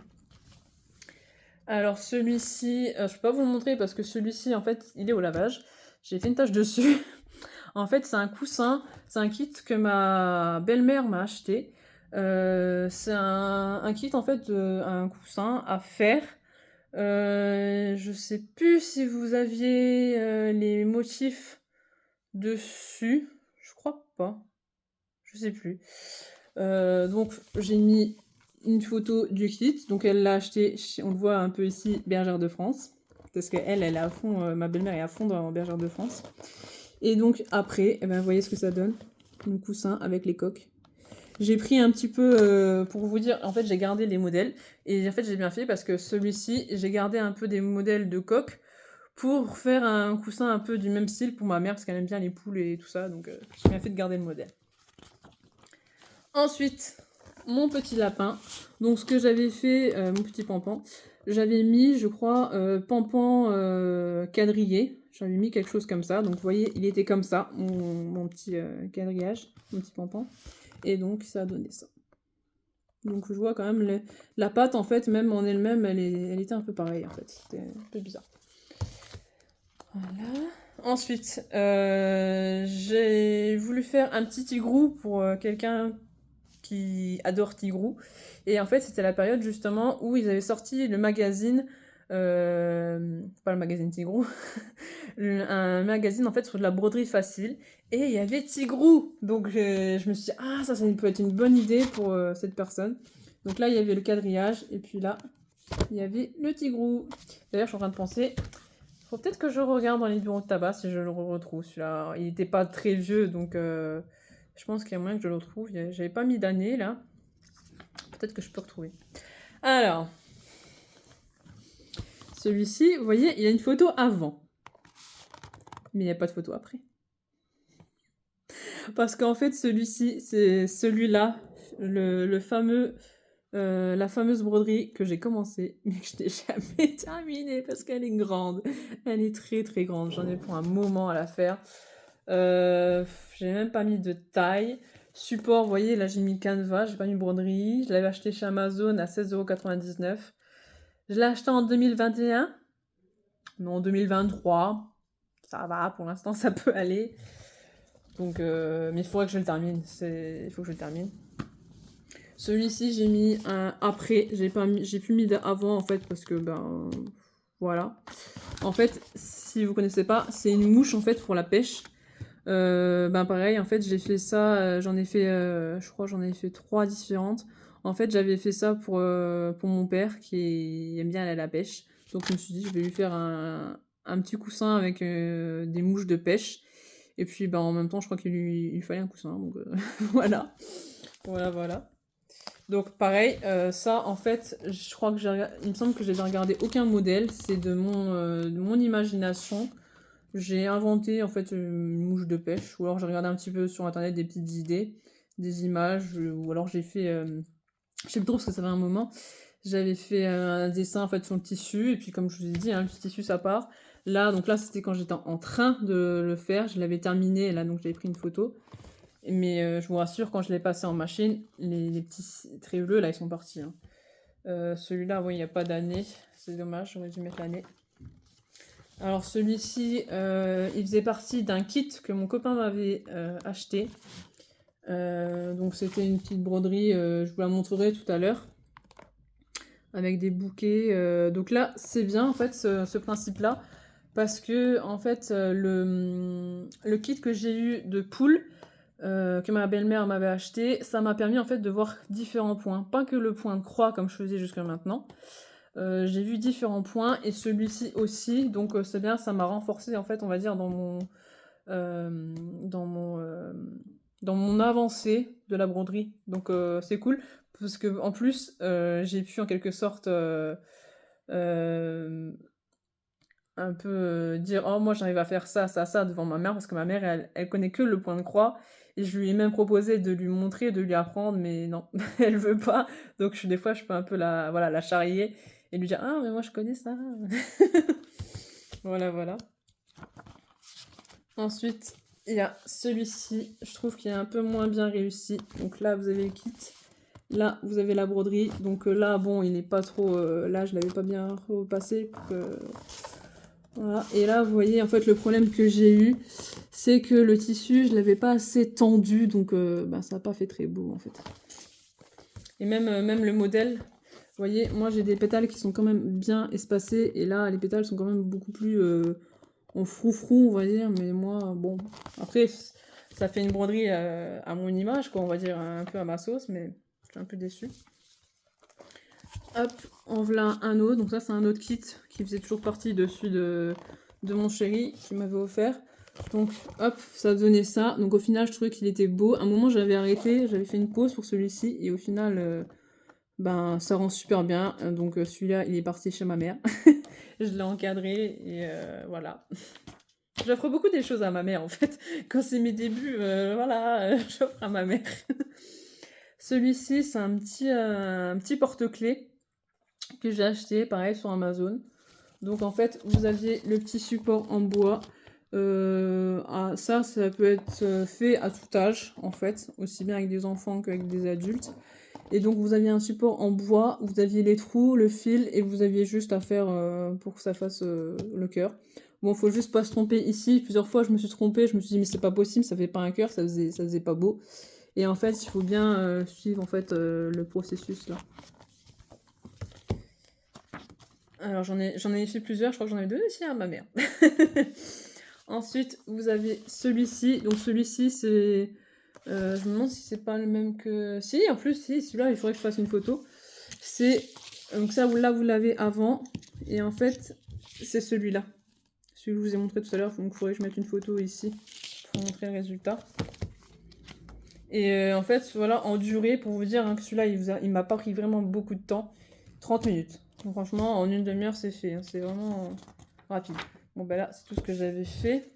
Alors celui-ci, je peux pas vous le montrer parce que celui-ci, en fait, il est au lavage. J'ai fait une tache dessus. En fait, c'est un coussin. C'est un kit que ma belle-mère m'a acheté. C'est un kit, en fait, un coussin à faire. Je sais plus si vous aviez les motifs dessus. Je crois pas. Je sais plus. Donc, j'ai mis une photo du kit. Donc, elle l'a acheté, on le voit un peu ici, Bergère de France. Parce qu'elle est à fond, ma belle-mère est à fond dans Bergère de France. Et donc, après, vous voyez ce que ça donne. Un coussin avec les coques. J'ai pris un petit peu, pour vous dire, en fait, j'ai gardé les modèles. Et en fait, j'ai bien fait parce que celui-ci, j'ai gardé un peu des modèles de coques pour faire un coussin un peu du même style pour ma mère, parce qu'elle aime bien les poules et tout ça. Donc, j'ai bien fait de garder le modèle. Ensuite, mon petit lapin. Donc, ce que j'avais fait, mon petit pampan, j'avais mis, je crois, pampan quadrillé. J'avais mis quelque chose comme ça. Donc, vous voyez, il était comme ça, mon petit quadrillage, mon petit pampan. Et donc, ça a donné ça. Donc, je vois quand même la pâte, en fait, même en elle-même, elle était un peu pareille, en fait. C'était un peu bizarre. Voilà. Ensuite, j'ai voulu faire un petit tigrou pour quelqu'un qui adore Tigrou. Et en fait, c'était la période justement où ils avaient sorti le magazine, pas le magazine Tigrou, un magazine en fait sur de la broderie facile. Et il y avait Tigrou. Donc je me suis dit, ah, ça peut être une bonne idée pour cette personne. Donc là, il y avait le quadrillage. Et puis là, il y avait le Tigrou. D'ailleurs, je suis en train de penser, faut peut-être que je regarde dans les bureaux de tabac si je le retrouve. Celui-là, il n'était pas très vieux, donc je pense qu'il y a moyen que je le retrouve. J'avais pas mis d'année là. Peut-être que je peux retrouver. Alors, celui-ci, vous voyez, il y a une photo avant. Mais il n'y a pas de photo après. Parce qu'en fait, celui-ci, c'est celui-là, le fameux, la fameuse broderie que j'ai commencé, mais que je n'ai jamais terminée parce qu'elle est grande. Elle est très très grande. J'en ai pour un moment à la faire. J'ai même pas mis de taille. Support, vous voyez, là j'ai mis Canva, j'ai pas mis broderie. Je l'avais acheté chez Amazon à 16,99 €. Je l'ai acheté en 2021. Mais en 2023, ça va, pour l'instant ça peut aller. Donc, mais il faudrait que je le termine. Il faut que je le termine. Celui-ci, j'ai mis un après. J'ai plus mis d'avant en fait parce que voilà. En fait, si vous connaissez pas, c'est une mouche en fait pour la pêche. Pareil, en fait, j'ai fait ça, j'en ai fait, je crois j'en ai fait 3 différentes. En fait, j'avais fait ça pour mon père qui aime bien aller à la pêche. Donc je me suis dit, je vais lui faire un petit coussin avec des mouches de pêche. Et puis en même temps, je crois qu'il lui fallait un coussin. Donc voilà. Voilà. Donc pareil, ça en fait, je crois que il me semble que j'avais regardé aucun modèle. C'est de mon imagination. J'ai inventé en fait une mouche de pêche, ou alors j'ai regardé un petit peu sur internet des petites idées, des images, ou alors j'ai fait, je sais plus trop parce que ça fait un moment, j'avais fait un dessin en fait sur le tissu, et puis comme je vous ai dit, hein, le tissu ça part. Là, donc là, c'était quand j'étais en train de le faire. Je l'avais terminé, là, donc j'avais pris une photo. Mais je vous rassure, quand je l'ai passé en machine, les petits traits bleus, là, ils sont partis. Hein. Celui-là, oui, il n'y a pas d'année. C'est dommage, j'aurais dû mettre l'année. Alors celui-ci, il faisait partie d'un kit que mon copain m'avait acheté. Donc c'était une petite broderie, je vous la montrerai tout à l'heure. Avec des bouquets. Donc là, c'est bien en fait ce principe-là. Parce que en fait, le kit que j'ai eu de poule, que ma belle-mère m'avait acheté, ça m'a permis en fait de voir différents points. Pas que le point de croix comme je faisais jusqu'à maintenant. J'ai vu différents points et celui-ci aussi, donc c'est bien, ça m'a renforcé en fait, on va dire, euh, dans mon, euh, dans mon avancée de la broderie. Donc c'est cool, parce que en plus, j'ai pu en quelque sorte euh, un peu dire oh moi j'arrive à faire ça, ça, ça devant ma mère, parce que ma mère elle connaît que le point de croix. Et je lui ai même proposé de lui montrer, de lui apprendre, mais non, elle veut pas. Donc des fois je peux un peu voilà, la charrier et lui dire ah mais moi je connais ça. Voilà, voilà. Ensuite, il y a celui-ci, je trouve qu'il est un peu moins bien réussi. Donc là, vous avez le kit. Là, vous avez la broderie. Donc là, bon, il n'est pas trop... là, je l'avais pas bien repassé. Voilà. Et là, vous voyez, en fait, le problème que j'ai eu, c'est que le tissu, je l'avais pas assez tendu. Donc, ça n'a pas fait très beau, en fait. Et même le modèle, vous voyez, moi, j'ai des pétales qui sont quand même bien espacés. Et là, les pétales sont quand même beaucoup plus... en froufrou, on va dire, mais moi, bon, après, ça fait une broderie à mon image, quoi, on va dire, un peu à ma sauce, mais je suis un peu déçue. Hop, en voilà un autre, donc ça c'est un autre kit qui faisait toujours partie dessus de mon chéri, qui m'avait offert. Donc hop, ça donnait ça, donc au final je trouvais qu'il était beau. À un moment j'avais arrêté, j'avais fait une pause pour celui-ci, et au final, ça rend super bien, donc celui-là il est parti chez ma mère. Je l'ai encadré, et voilà. J'offre beaucoup des choses à ma mère en fait. Quand c'est mes débuts, voilà, j'offre à ma mère. Celui-ci, c'est un petit porte-clés que j'ai acheté, pareil, sur Amazon. Donc en fait, vous aviez le petit support en bois. Ça peut être fait à tout âge, en fait, aussi bien avec des enfants qu'avec des adultes. Et donc vous aviez un support en bois, vous aviez les trous, le fil, et vous aviez juste à faire pour que ça fasse le cœur. Bon, faut juste pas se tromper ici. Plusieurs fois, je me suis trompée, je me suis dit, mais c'est pas possible, ça fait pas un cœur, ça faisait pas beau. Et en fait, il faut bien suivre en fait le processus là. Alors j'en ai fait plusieurs, je crois que j'en ai donné aussi à ma mère. Ensuite, vous avez celui-ci. Donc celui-ci, c'est... je me demande si c'est pas le même que... Si, en plus, si, celui-là, il faudrait que je fasse une photo. C'est... Donc ça, là, vous l'avez avant. Et en fait, c'est celui-là. Celui que je vous ai montré tout à l'heure. Donc il faudrait que je mette une photo ici pour montrer le résultat. Et en fait, voilà, en durée, pour vous dire hein, que celui-là, il m'a pas pris vraiment beaucoup de temps. 30 minutes. Donc franchement, en une demi-heure, c'est fait. Hein. C'est vraiment rapide. Bon, ben là, c'est tout ce que j'avais fait.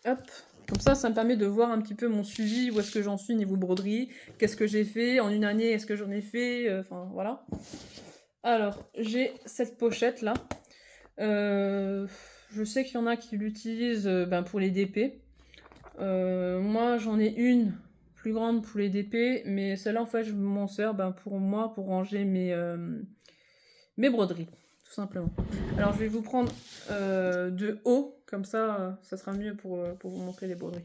Hop. Comme ça me permet de voir un petit peu mon suivi, où est-ce que j'en suis niveau broderie, qu'est-ce que j'ai fait, en une année, est-ce que j'en ai fait, enfin, voilà. Alors, j'ai cette pochette-là. Je sais qu'il y en a qui l'utilisent pour les DP. Moi, j'en ai une plus grande pour les DP, mais celle-là, en fait, je m'en sers pour moi, pour ranger mes broderies, tout simplement. Alors, je vais vous prendre de haut, comme ça sera mieux pour vous montrer les broderies.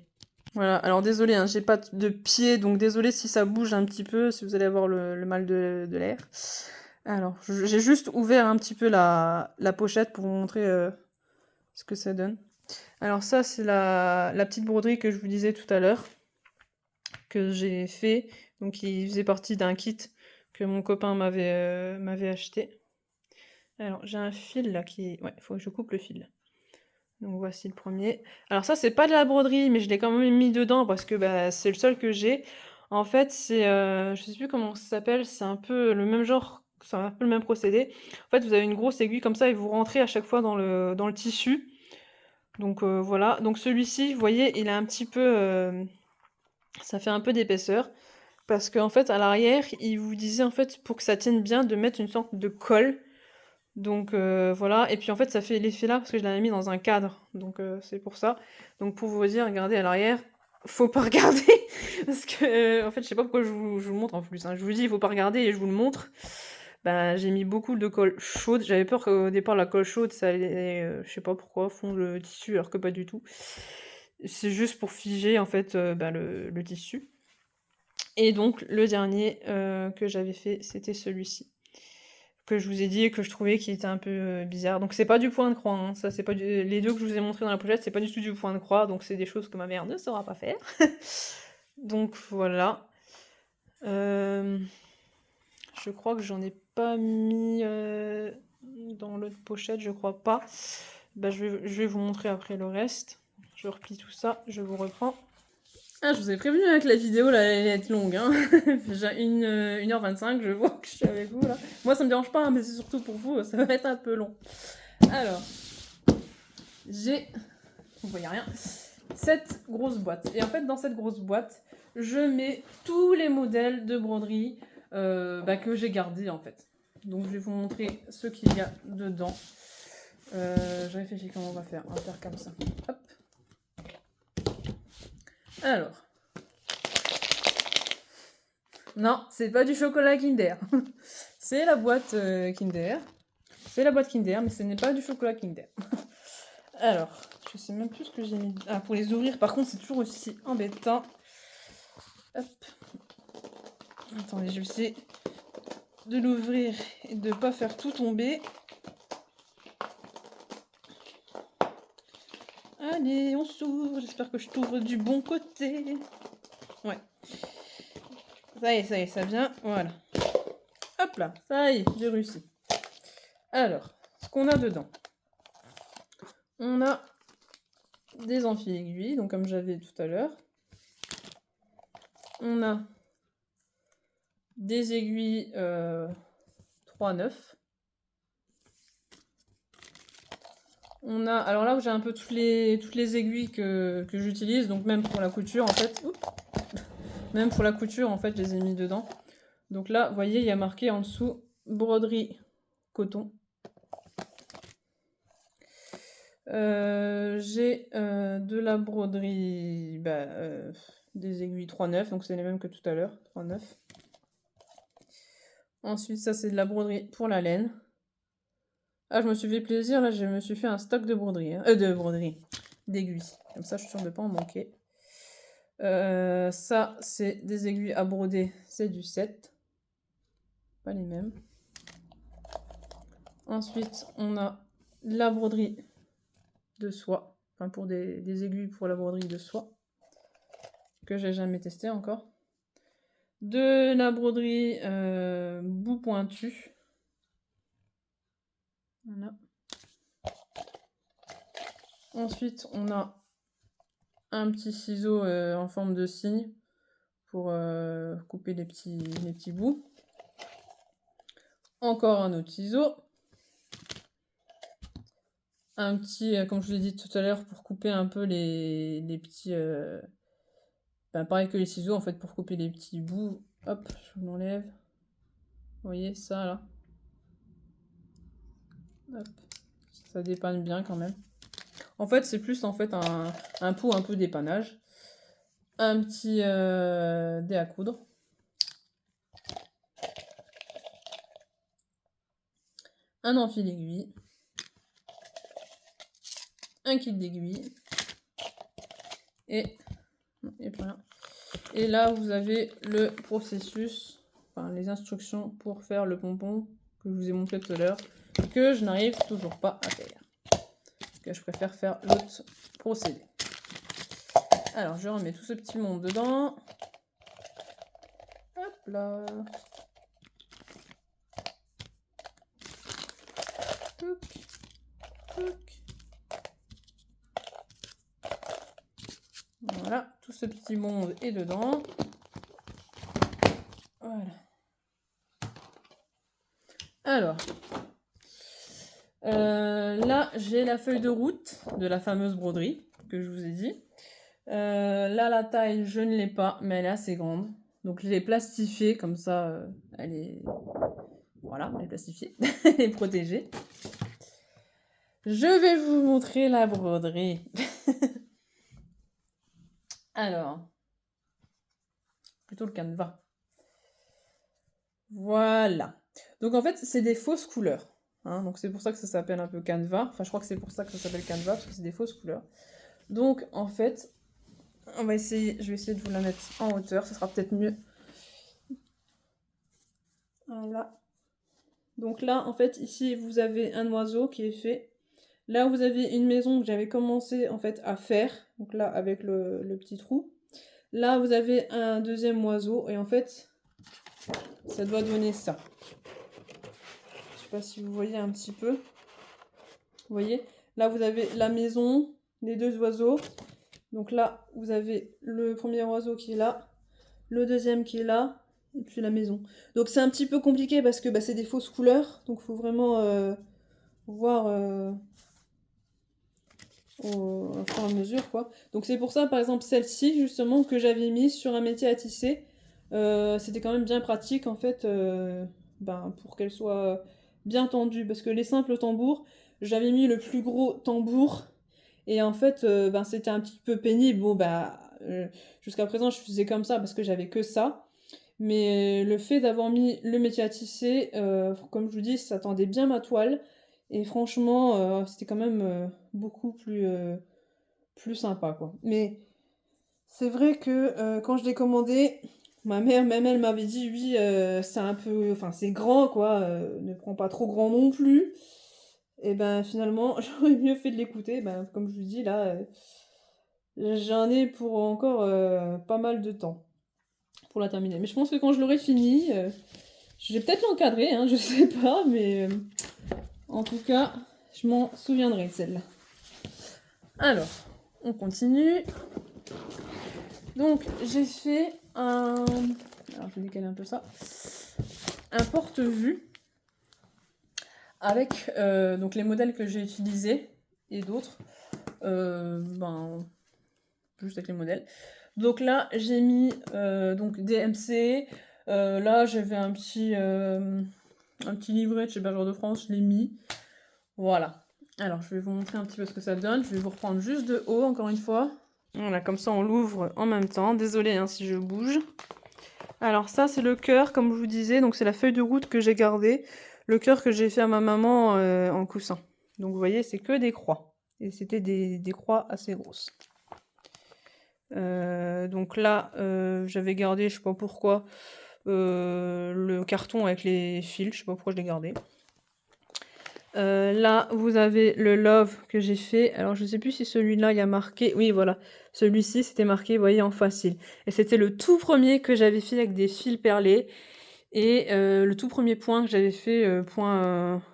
Voilà, alors désolé, hein, j'ai pas de pied, donc désolé si ça bouge un petit peu, si vous allez avoir le mal de l'air. Alors, j'ai juste ouvert un petit peu la pochette pour vous montrer ce que ça donne. Alors ça, c'est la petite broderie que je vous disais tout à l'heure, que j'ai fait, donc il faisait partie d'un kit que mon copain m'avait acheté. Alors, j'ai un fil là qui... Ouais, il faut que je coupe le fil. Donc voici le premier. Alors ça, c'est pas de la broderie, mais je l'ai quand même mis dedans parce que c'est le seul que j'ai. En fait, c'est... je sais plus comment ça s'appelle, c'est un peu le même genre, c'est un peu le même procédé. En fait, vous avez une grosse aiguille comme ça et vous rentrez à chaque fois dans le tissu. Donc voilà. Donc celui-ci, vous voyez, il a un petit peu... ça fait un peu d'épaisseur. Parce qu'en fait, à l'arrière, il vous disait, en fait, pour que ça tienne bien, de mettre une sorte de colle. Donc voilà, et puis en fait ça fait l'effet là parce que je l'avais mis dans un cadre, donc c'est pour ça. Donc pour vous dire, regardez à l'arrière, faut pas regarder parce que en fait je sais pas pourquoi je vous le montre en plus, hein. Je vous dis il faut pas regarder et je vous le montre. Bah, j'ai mis beaucoup de colle chaude, j'avais peur qu'au départ la colle chaude ça allait, je sais pas pourquoi, fondre le tissu alors que pas du tout. C'est juste pour figer en fait, bah, le tissu. Et donc le dernier, que j'avais fait, c'était celui-ci. Que je vous ai dit que je trouvais qui était un peu, bizarre. Donc c'est pas du point de croix, hein, ça c'est pas du les 2 que je vous ai montrés dans la pochette, c'est pas du tout du point de croix, donc c'est des choses que ma mère ne saura pas faire. Donc voilà. Je crois que j'en ai pas mis, dans l'autre pochette, je crois pas. Bah, je vais vous montrer après le reste. Je replie tout ça, je vous reprends. Ah, je vous ai prévenu hein, que la vidéo là, elle allait être longue. Hein. J'ai 1h25, je vois que je suis avec vous là. Moi ça me dérange pas, hein, mais c'est surtout pour vous, ça va être un peu long. Alors, j'ai, vous voyez rien, cette grosse boîte. Et en fait, dans cette grosse boîte, je mets tous les modèles de broderie bah, que j'ai gardés en fait. Donc je vais vous montrer ce qu'il y a dedans. Je réfléchis comment on va faire. On va faire comme ça. Hop. Alors. Non, c'est pas du chocolat Kinder. C'est la boîte Kinder. C'est la boîte Kinder, mais ce n'est pas du chocolat Kinder. Alors, je sais même plus ce que j'ai mis. Ah, pour les ouvrir, par contre, c'est toujours aussi embêtant. Hop. Attendez, je vais essayer de l'ouvrir et de ne pas faire tout tomber. Allez, on s'ouvre. J'espère que je t'ouvre du bon côté. Ouais. Ça y est, ça vient. Voilà. Hop là, ça y est, j'ai réussi. Alors, ce qu'on a dedans. On a des enfils-aiguilles, donc comme j'avais tout à l'heure. On a des aiguilles 3,9. On a, alors là où j'ai un peu toutes les aiguilles que j'utilise, donc même pour la couture en fait. Oups, même pour la couture en fait, je les ai mis dedans. Donc là, vous voyez, il y a marqué en dessous broderie coton. J'ai de la broderie, bah, des aiguilles 3,9, donc c'est les mêmes que tout à l'heure, 3,9. Ensuite, ça c'est de la broderie pour la laine. Ah, je me suis fait plaisir, là je me suis fait un stock de broderie, hein. D'aiguilles. Comme ça, je suis sûre de ne pas en manquer. Ça, c'est des aiguilles à broder, c'est du 7. Pas les mêmes. Ensuite, on a la broderie de soie. Enfin, pour des aiguilles pour la broderie de soie. Que j'ai jamais testé encore. De la broderie bout pointu. Voilà. Ensuite, on a un petit ciseau en forme de cygne pour couper les petits bouts. Encore un autre ciseau. Un petit, comme je vous l'ai dit tout à l'heure, pour couper un peu les petits... ben, pareil que les ciseaux, en fait, pour couper les petits bouts. Hop, je l'enlève. Vous voyez, ça, là. Hop. Ça dépanne bien, quand même. En fait, c'est plus, en fait, un pot un peu dépannage. Un petit dé à coudre. Un enfil aiguille. Un kit d'aiguille. Et... non, il n'y a plus rien. Et là, vous avez le processus, enfin les instructions pour faire le pompon que je vous ai montré tout à l'heure, que je n'arrive toujours pas à faire. Que je préfère faire l'autre procédé. Alors, je remets tout ce petit monde dedans. Hop là. Touc, touc. Voilà, tout ce petit monde est dedans. Voilà. Alors, là, j'ai la feuille de route de la fameuse broderie que je vous ai dit. Là, la taille, je ne l'ai pas, mais elle est assez grande. Donc, je l'ai plastifiée, comme ça, elle est Voilà, elle est plastifiée et protégée. Je vais vous montrer la broderie. Alors, plutôt le canevas. Voilà. Donc en fait, c'est des fausses couleurs. Hein, donc c'est pour ça que ça s'appelle un peu canevas. Enfin, je crois que c'est pour ça que ça s'appelle canevas, parce que c'est des fausses couleurs. Donc en fait, je vais essayer de vous la mettre en hauteur, ça sera peut-être mieux. Voilà. Donc là, en fait, ici, vous avez un oiseau qui est fait. Là, vous avez une maison que j'avais commencé en fait à faire. Donc là, avec le petit trou. Là, vous avez un deuxième oiseau. Et en fait, ça doit donner ça. Je sais pas si vous voyez un petit peu. Vous voyez? Là, vous avez la maison, les deux oiseaux. Donc là, vous avez le premier oiseau qui est là. Le deuxième qui est là. Et puis la maison. Donc c'est un petit peu compliqué parce que bah, c'est des fausses couleurs. Donc il faut vraiment voir au fur et à mesure, quoi. Donc c'est pour ça, par exemple, celle-ci, justement, que j'avais mise sur un métier à tisser. C'était quand même bien pratique, en fait, ben, pour qu'elle soit bien tendue. Parce que les simples tambours, j'avais mis le plus gros tambour. Et en fait, ben, c'était un petit peu pénible. Bon, bah, jusqu'à présent, je faisais comme ça parce que j'avais que ça. Mais le fait d'avoir mis le métier à tisser, comme je vous dis, ça tendait bien ma toile. Et franchement, c'était quand même beaucoup plus sympa, quoi. Mais c'est vrai que quand je l'ai commandé, ma mère, même elle m'avait dit, oui, c'est un peu... Enfin, c'est grand, quoi. Ne prends pas trop grand non plus. Et ben finalement, j'aurais mieux fait de l'écouter. Ben, comme je vous dis, là, j'en ai pour encore pas mal de temps pour la terminer. Mais je pense que quand je l'aurai fini, je vais peut-être l'encadrer, hein, je sais pas, mais en tout cas, je m'en souviendrai de celle-là. Alors, on continue. Donc, j'ai fait un... Alors, je vais décaler un peu ça. Un porte-vue avec donc les modèles que j'ai utilisés et d'autres. Ben, juste avec les modèles. Donc là, j'ai mis donc DMC. Là, j'avais un petit livret de chez Bergère de France, je l'ai mis. Voilà. Alors, je vais vous montrer un petit peu ce que ça donne. Je vais vous reprendre juste de haut, encore une fois. Voilà, comme ça, on l'ouvre en même temps. Désolée hein, si je bouge. Alors ça, c'est le cœur, comme je vous disais. Donc, c'est la feuille de route que j'ai gardée. Le cœur que j'ai fait à ma maman en coussin. Donc, vous voyez, c'est que des croix. Et c'était des croix assez grosses. Donc là, j'avais gardé, je sais pas pourquoi, le carton avec les fils. Je sais pas pourquoi je l'ai gardé. Là, vous avez le love que j'ai fait. Alors, je sais plus si celui-là, il y a marqué. Oui, voilà. Celui-ci, c'était marqué, vous voyez, en facile. Et c'était le tout premier que j'avais fait avec des fils perlés. Et le tout premier point que j'avais fait,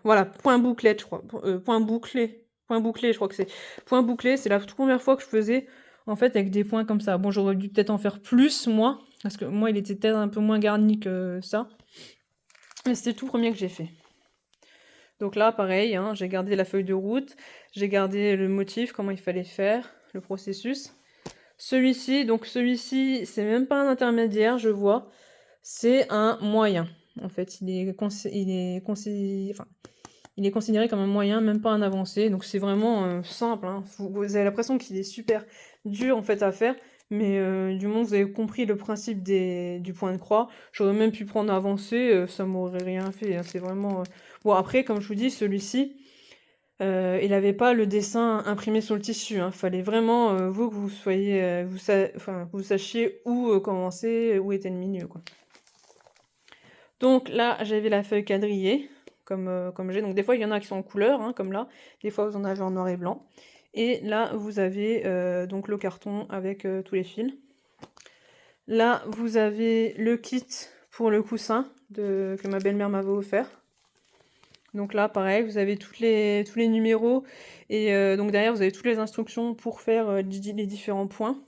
voilà, point bouclette, je crois. Point bouclé. Point bouclé, je crois que c'est. Point bouclé, c'est la toute première fois que je faisais, en fait, avec des points comme ça. Bon, j'aurais dû peut-être en faire plus, moi. Parce que moi, il était peut-être un peu moins garni que ça. Mais c'était le tout premier que j'ai fait. Donc là, pareil, hein, j'ai gardé la feuille de route, j'ai gardé le motif, comment il fallait faire, le processus. Celui-ci, c'est même pas un intermédiaire, je vois, c'est un moyen. En fait, il est considéré comme un moyen, même pas un avancé. Donc c'est vraiment simple. Hein. Vous avez l'impression qu'il est super dur en fait à faire, mais du moment que vous avez compris le principe du point de croix, j'aurais même pu prendre avancé, ça m'aurait rien fait. Hein. C'est vraiment... Bon après, comme je vous dis, celui-ci, il n'avait pas le dessin imprimé sur le tissu. Hein. Fallait vraiment, vous, que vous soyez... vous sachiez où commencer, où était le milieu, quoi. Donc là, j'avais la feuille quadrillée, comme j'ai. Donc des fois, il y en a qui sont en couleur, hein, comme là. Des fois, vous en avez en noir et blanc. Et là, vous avez donc le carton avec tous les fils. Là, vous avez le kit pour le coussin que ma belle-mère m'avait offert. Donc là, pareil, vous avez tous les numéros. Et donc derrière, vous avez toutes les instructions pour faire les différents points.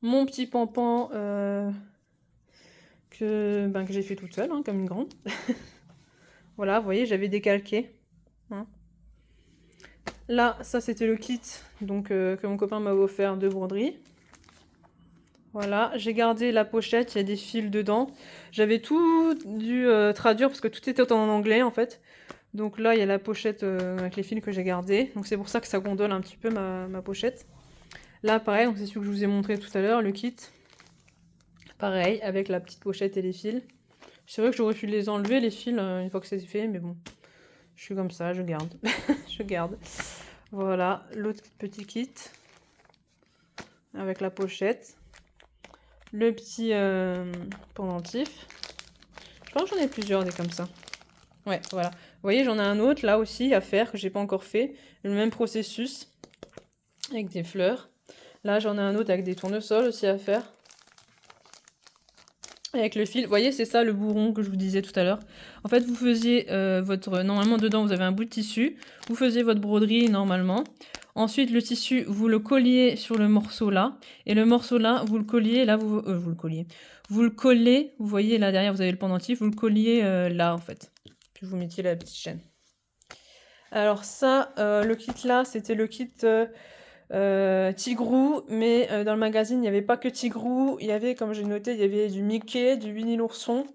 Mon petit pampan que j'ai fait toute seule, hein, comme une grande. Voilà, vous voyez, j'avais décalqué. Hein. Là, ça c'était le kit donc, que mon copain m'avait offert de broderie. Voilà, j'ai gardé la pochette, il y a des fils dedans. J'avais tout dû traduire parce que tout était en anglais en fait. Donc là, il y a la pochette avec les fils que j'ai gardés. Donc c'est pour ça que ça gondole un petit peu ma pochette. Là, pareil, donc c'est celui que je vous ai montré tout à l'heure, le kit. Pareil, avec la petite pochette et les fils. C'est vrai que j'aurais pu les enlever, les fils, une fois que c'est fait, mais bon. Je suis comme ça, je garde. Je garde. Voilà, l'autre petit kit. Avec la pochette. Le petit pendentif. Je pense que j'en ai plusieurs des comme ça. Ouais, voilà. Vous voyez, j'en ai un autre là aussi à faire que j'ai pas encore fait. Le même processus. Avec des fleurs. Là, j'en ai un autre avec des tournesols aussi à faire. Avec le fil, vous voyez, c'est ça le bourron que je vous disais tout à l'heure. En fait, vous faisiez votre... Normalement, dedans, vous avez un bout de tissu. Vous faisiez votre broderie normalement. Ensuite, le tissu, vous le colliez sur le morceau là. Et le morceau là, vous le colliez, là, vous le colliez. Vous le collez, vous voyez, là derrière, vous avez le pendentif. Vous le colliez là, en fait. Puis vous mettiez la petite chaîne. Alors ça, le kit là, c'était le kit... Tigrou, mais dans le magazine il n'y avait pas que Tigrou, il y avait, comme j'ai noté, il y avait du Mickey, du Winnie l'ourson,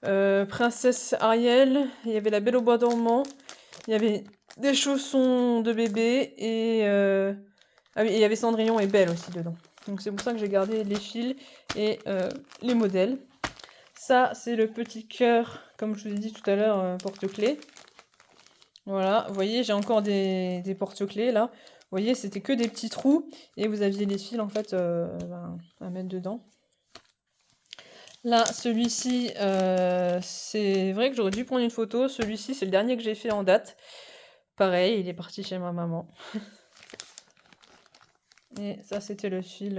Princesse Ariel, il y avait la Belle au bois dormant, il y avait des chaussons de bébé et ah oui, il y avait Cendrillon et Belle aussi dedans. Donc c'est pour ça que j'ai gardé les fils et les modèles. Ça c'est le petit cœur, comme je vous ai dit tout à l'heure, porte-clés. Voilà, vous voyez, j'ai encore des porte-clés là. Vous voyez, c'était que des petits trous et vous aviez les fils en fait à mettre dedans. Là, celui-ci, c'est vrai que j'aurais dû prendre une photo. Celui-ci, c'est le dernier que j'ai fait en date. Pareil, il est parti chez ma maman. Et ça, c'était le fil,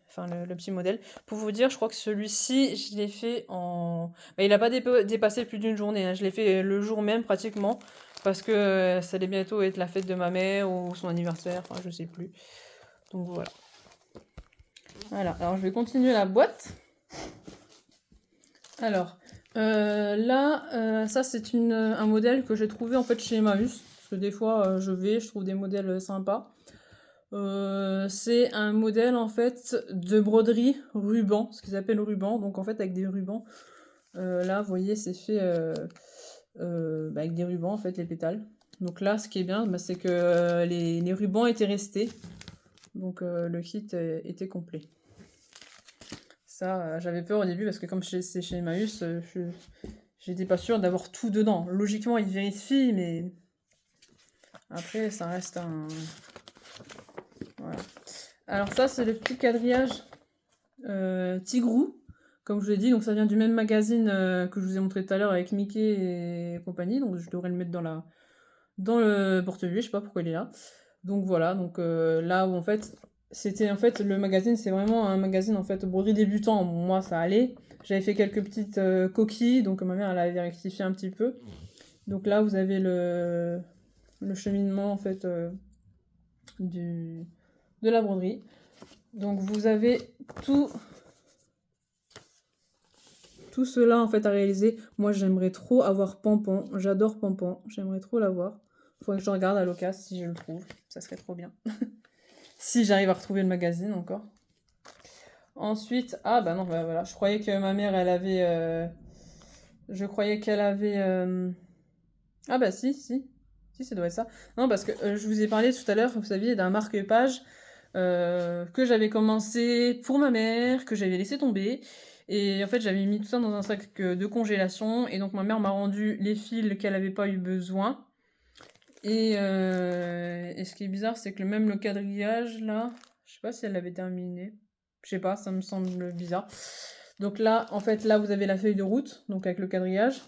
enfin le petit modèle. Pour vous dire, je crois que celui-ci, je l'ai fait en... Bah, il n'a pas dépassé plus d'une journée, hein. Je l'ai fait le jour même pratiquement. Parce que ça allait bientôt être la fête de ma mère ou son anniversaire, enfin je sais plus. Donc voilà. Voilà, alors je vais continuer la boîte. Alors, là, ça c'est un modèle que j'ai trouvé en fait chez Emmaüs. Parce que des fois, je trouve des modèles sympas. C'est un modèle en fait de broderie ruban, ce qu'ils appellent ruban. Donc en fait avec des rubans. Là, vous voyez, c'est fait avec des rubans en fait, les pétales. Donc là, ce qui est bien, c'est que les rubans étaient restés. Donc le kit était complet. Ça, j'avais peur au début parce que comme c'est chez Emmaüs, j'étais pas sûre d'avoir tout dedans. Logiquement, ils vérifient, mais après, ça reste un... Voilà. Alors ça, c'est le petit quadrillage Tigrou, comme je vous l'ai dit. Donc ça vient du même magazine que je vous ai montré tout à l'heure avec Mickey et compagnie. Donc je devrais le mettre dans le porte-billets, je sais pas pourquoi il est là. Donc voilà, donc là où en fait, c'était en fait, le magazine, c'est vraiment un magazine en fait, broderie débutant. Bon, moi, ça allait. J'avais fait quelques petites coquilles, donc ma mère, elle avait rectifié un petit peu. Donc là, vous avez le cheminement en fait de la broderie. Donc vous avez tout cela en fait à réaliser. Moi, j'aimerais trop avoir Pampan. J'adore Pampan. J'aimerais trop l'avoir. Faudrait que je regarde à l'occasion si je le trouve. Ça serait trop bien. Si j'arrive à retrouver le magazine encore. Ensuite, ah bah non, bah voilà. Je croyais que ma mère, elle avait... Je croyais qu'elle avait... Ah bah si, si. Si, ça doit être ça. Non, parce que je vous ai parlé tout à l'heure, vous saviez, d'un marque-page que j'avais commencé pour ma mère, que j'avais laissé tomber. Et en fait, j'avais mis tout ça dans un sac de congélation. Et donc, ma mère m'a rendu les fils qu'elle n'avait pas eu besoin. Et ce qui est bizarre, c'est que même le quadrillage, là, je sais pas si elle l'avait terminé. Je sais pas, ça me semble bizarre. Donc là, en fait, là, vous avez la feuille de route, donc avec le quadrillage.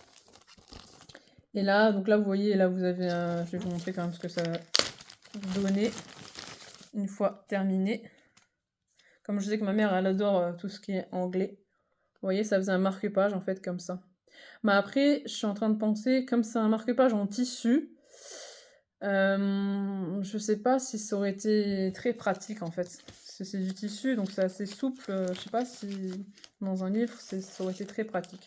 Et là, donc là, vous voyez, là, vous avez un... Je vais vous montrer quand même ce que ça va donner une fois terminé. Comme je sais que ma mère, elle adore tout ce qui est anglais. Vous voyez, ça faisait un marque-page, en fait, comme ça. Mais après, je suis en train de penser, comme c'est un marque-page en tissu, je sais pas si ça aurait été très pratique, en fait. C'est du tissu, donc c'est assez souple. Je sais pas si dans un livre, ça aurait été très pratique.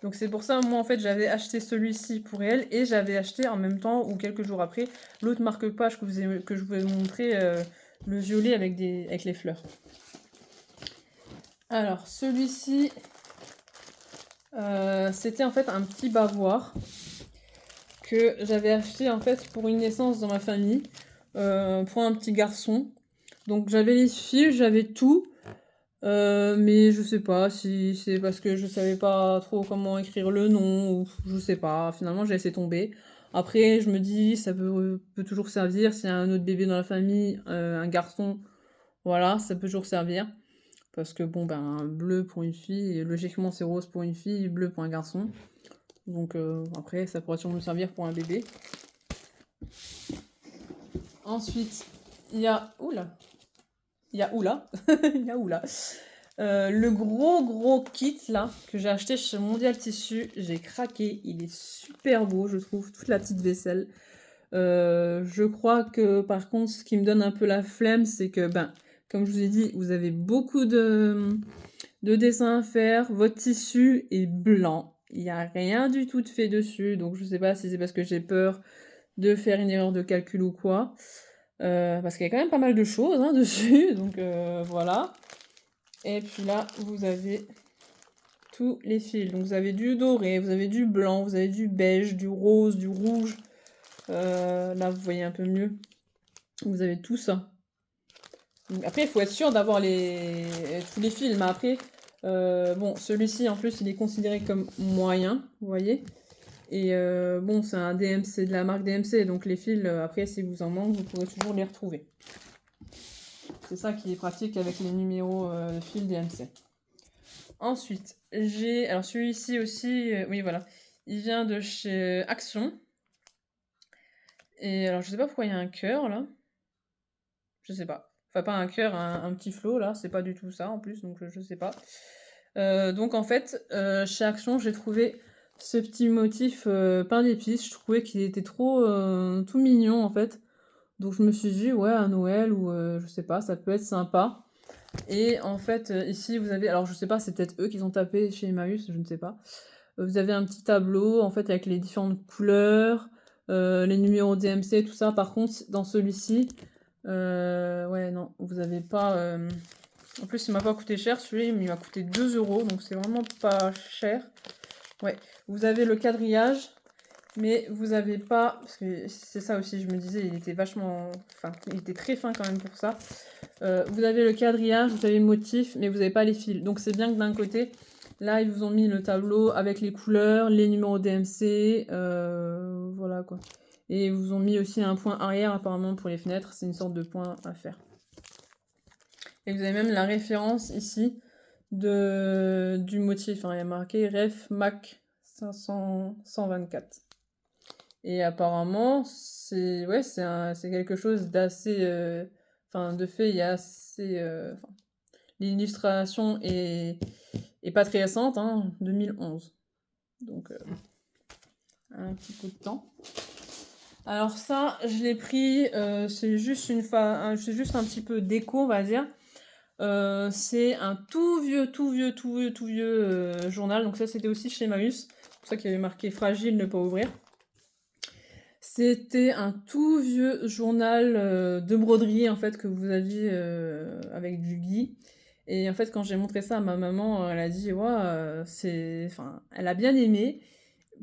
Donc c'est pour ça, moi, en fait, j'avais acheté celui-ci pour elle, et j'avais acheté en même temps, ou quelques jours après, l'autre marque-page que je vous ai montré, le violet avec les fleurs. Alors, celui-ci, c'était en fait un petit bavoir que j'avais acheté en fait pour une naissance dans ma famille, pour un petit garçon. Donc j'avais les fils, j'avais tout, mais je sais pas si c'est parce que je savais pas trop comment écrire le nom ou je sais pas. Finalement, j'ai laissé tomber. Après, je me dis, ça peut toujours servir. S'il y a un autre bébé dans la famille, un garçon, voilà, ça peut toujours servir. Parce que bon, ben, bleu pour une fille, et logiquement c'est rose pour une fille, bleu pour un garçon. Donc après, ça pourrait sûrement me servir pour un bébé. Ensuite, il y a... Oula! Il y a Oula! Il y a Oula! Le gros kit là que j'ai acheté chez Mondial Tissu, j'ai craqué, il est super beau je trouve, toute la petite vaisselle. Je crois que par contre ce qui me donne un peu la flemme c'est que ben comme je vous ai dit vous avez beaucoup de dessins à faire, votre tissu est blanc, il n'y a rien du tout de fait dessus donc je sais pas si c'est parce que j'ai peur de faire une erreur de calcul ou quoi. Parce qu'il y a quand même pas mal de choses hein, dessus donc voilà. Et puis là, vous avez tous les fils. Donc vous avez du doré, vous avez du blanc, vous avez du beige, du rose, du rouge. Là, vous voyez un peu mieux. Vous avez tout ça. Donc, après, il faut être sûr d'avoir tous les fils. Mais après, bon, celui-ci, en plus, il est considéré comme moyen, vous voyez. Et bon, c'est un DMC, de la marque DMC. Donc les fils, après, si vous en manque, vous pourrez toujours les retrouver. C'est ça qui est pratique avec les numéros de fils DMC. Ensuite, j'ai... Alors celui-ci aussi, oui voilà, il vient de chez Action. Et alors je sais pas pourquoi il y a un cœur là. Je sais pas. Enfin pas un cœur, un petit flot là, c'est pas du tout ça en plus, donc je sais pas. Donc en fait, chez Action, j'ai trouvé ce petit motif pain d'épices. Je trouvais qu'il était trop tout mignon en fait. Donc je me suis dit, ouais, à Noël ou je sais pas, ça peut être sympa. Et en fait, ici, vous avez... Alors, je sais pas, c'est peut-être eux qui ont tapé chez Emmaüs, je ne sais pas. Vous avez un petit tableau, en fait, avec les différentes couleurs, les numéros DMC, tout ça. Par contre, dans celui-ci, ouais, non, vous avez pas... En plus, il m'a pas coûté cher, celui-là, il m'a coûté 2 €, donc c'est vraiment pas cher. Ouais, vous avez le quadrillage, mais vous avez pas... Parce que c'est ça aussi, je me disais, il était vachement... Enfin, il était très fin quand même pour ça. Vous avez le quadrillage, vous avez le motif, mais vous n'avez pas les fils. Donc c'est bien que d'un côté, là, ils vous ont mis le tableau avec les couleurs, les numéros DMC, voilà quoi. Et ils vous ont mis aussi un point arrière apparemment pour les fenêtres, c'est une sorte de point à faire. Et vous avez même la référence ici du motif, hein. Il y a marqué Ref Mac 124. Et apparemment, c'est ouais, c'est quelque chose d'assez... Enfin, de fait, il y a assez... l'illustration est pas très récente, hein, 2011. Donc, un petit peu de temps. Alors ça, je l'ai pris, c'est juste c'est juste un petit peu déco, on va dire. C'est un tout vieux journal. Donc ça, c'était aussi chez Emmaüs. C'est pour ça qu'il y avait marqué fragile, ne pas ouvrir. C'était un tout vieux journal de broderie en fait que vous aviez avec du gui. Et en fait, quand j'ai montré ça à ma maman, elle a dit ouais, enfin, elle a bien aimé.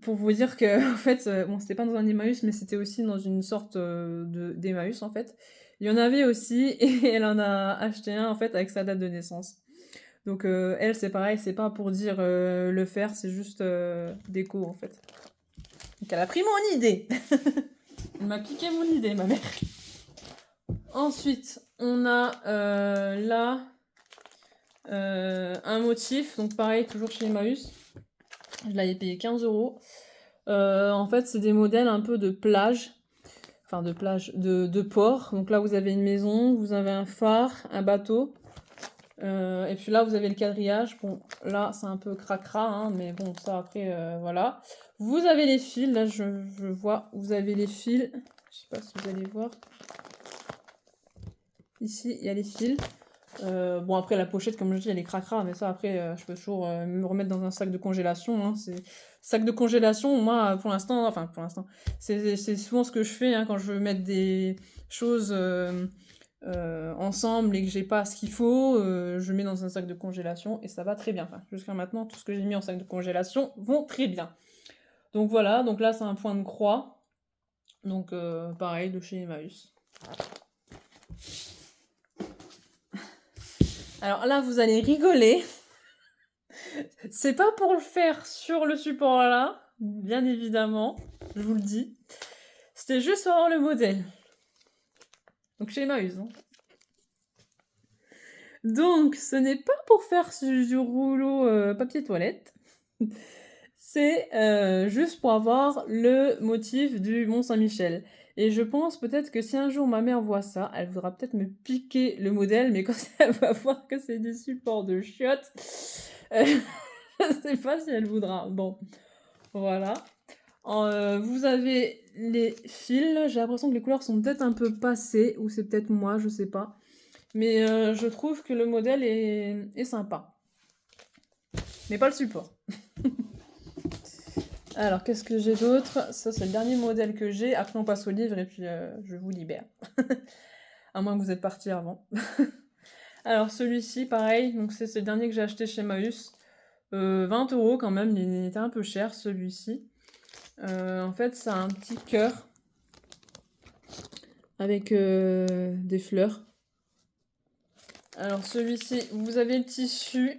Pour vous dire que en fait, bon, c'était pas dans un Emmaüs, mais c'était aussi dans une sorte d'Emmaüs en fait. Il y en avait aussi et elle en a acheté un en fait avec sa date de naissance. Donc elle, c'est pareil, c'est pas pour dire le faire, c'est juste déco en fait. Donc elle a pris mon idée. Elle m'a piqué mon idée, ma mère. Ensuite, on a là un motif, donc pareil, toujours chez Emmaüs. Je l'avais payé 15 €. En fait, c'est des modèles un peu de plage. Enfin, de plage, de port. Donc là, vous avez une maison, vous avez un phare, un bateau. Et puis là, vous avez le quadrillage. Bon, là, c'est un peu cracra, hein, mais bon, ça, après, voilà. Vous avez les fils. Là, je vois, vous avez les fils. Je sais pas si vous allez voir. Ici, il y a les fils. Bon, après, la pochette, comme je dis, elle est cracra, mais ça, après, je peux toujours me remettre dans un sac de congélation. Hein, sac de congélation, moi, pour l'instant, c'est souvent ce que je fais hein, quand je veux mettre des choses ensemble et que j'ai pas ce qu'il faut, je mets dans un sac de congélation et ça va très bien. Enfin, jusqu'à maintenant, tout ce que j'ai mis en sac de congélation vont très bien. Donc voilà, donc là c'est un point de croix. Donc pareil, de chez Emmaüs. Alors là, vous allez rigoler. C'est pas pour le faire sur le support là, bien évidemment, je vous le dis. C'était juste pour avoir le modèle. Donc chez Emmaüs. Hein. Donc ce n'est pas pour faire du rouleau papier toilette. C'est juste pour avoir le motif du Mont-Saint-Michel. Et je pense peut-être que si un jour ma mère voit ça, elle voudra peut-être me piquer le modèle, mais quand elle va voir que c'est des supports de chiottes, je sais pas si elle voudra. Bon, voilà. Vous avez les fils. J'ai l'impression que les couleurs sont peut-être un peu passées, ou c'est peut-être moi, je sais pas. Mais je trouve que le modèle est sympa. Mais pas le support. Alors, qu'est-ce que j'ai d'autre? Ça, c'est le dernier modèle que j'ai. Après, on passe au livre et puis je vous libère. À moins que vous êtes parti avant. Alors, celui-ci, pareil. Donc, c'est le dernier que j'ai acheté chez Emmaüs. 20 € quand même. Il était un peu cher, celui-ci. En fait, ça a un petit cœur. Avec des fleurs. Alors, celui-ci, vous avez le tissu.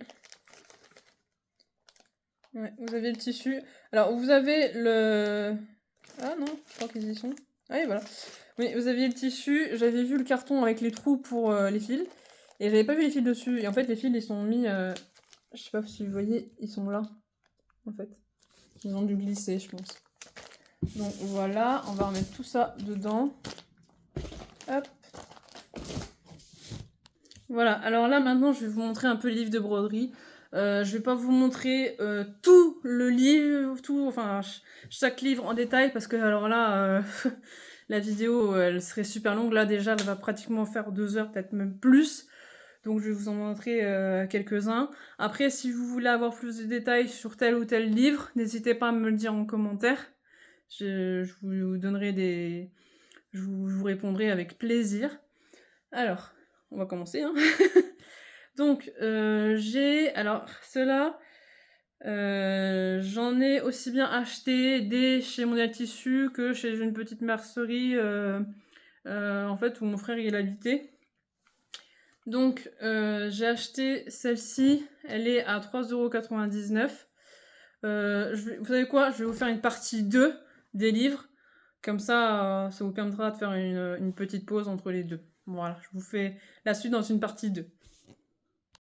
Ouais, vous avez le tissu. Alors, vous avez le... Ah non, je crois qu'ils y sont. Ah oui, voilà. Oui, vous aviez le tissu. J'avais vu le carton avec les trous pour les fils. Et j'avais pas vu les fils dessus. Et en fait, les fils, ils sont mis... Je sais pas si vous voyez, ils sont là. En fait. Ils ont dû glisser, je pense. Donc voilà, on va remettre tout ça dedans. Hop. Voilà, alors là, maintenant, je vais vous montrer un peu le livre de broderie. Je vais pas vous montrer tout le livre, enfin chaque livre en détail parce que alors là, la vidéo elle serait super longue. Là déjà, elle va pratiquement faire 2 heures, peut-être même plus. Donc je vais vous en montrer quelques-uns. Après, si vous voulez avoir plus de détails sur tel ou tel livre, n'hésitez pas à me le dire en commentaire. Je vous donnerai des... Je vous répondrai avec plaisir. Alors, on va commencer. Hein. Donc, j'ai... Alors, ceux-là, j'en ai aussi bien acheté des chez Mondial Tissu que chez une petite mercerie, en fait, où mon frère il habitait. Donc, j'ai acheté celle-ci. Elle est à 3,99 €. Vous savez quoi? Je vais vous faire une partie 2 des livres. Comme ça vous permettra de faire une petite pause entre les deux. Voilà, je vous fais la suite dans une partie 2.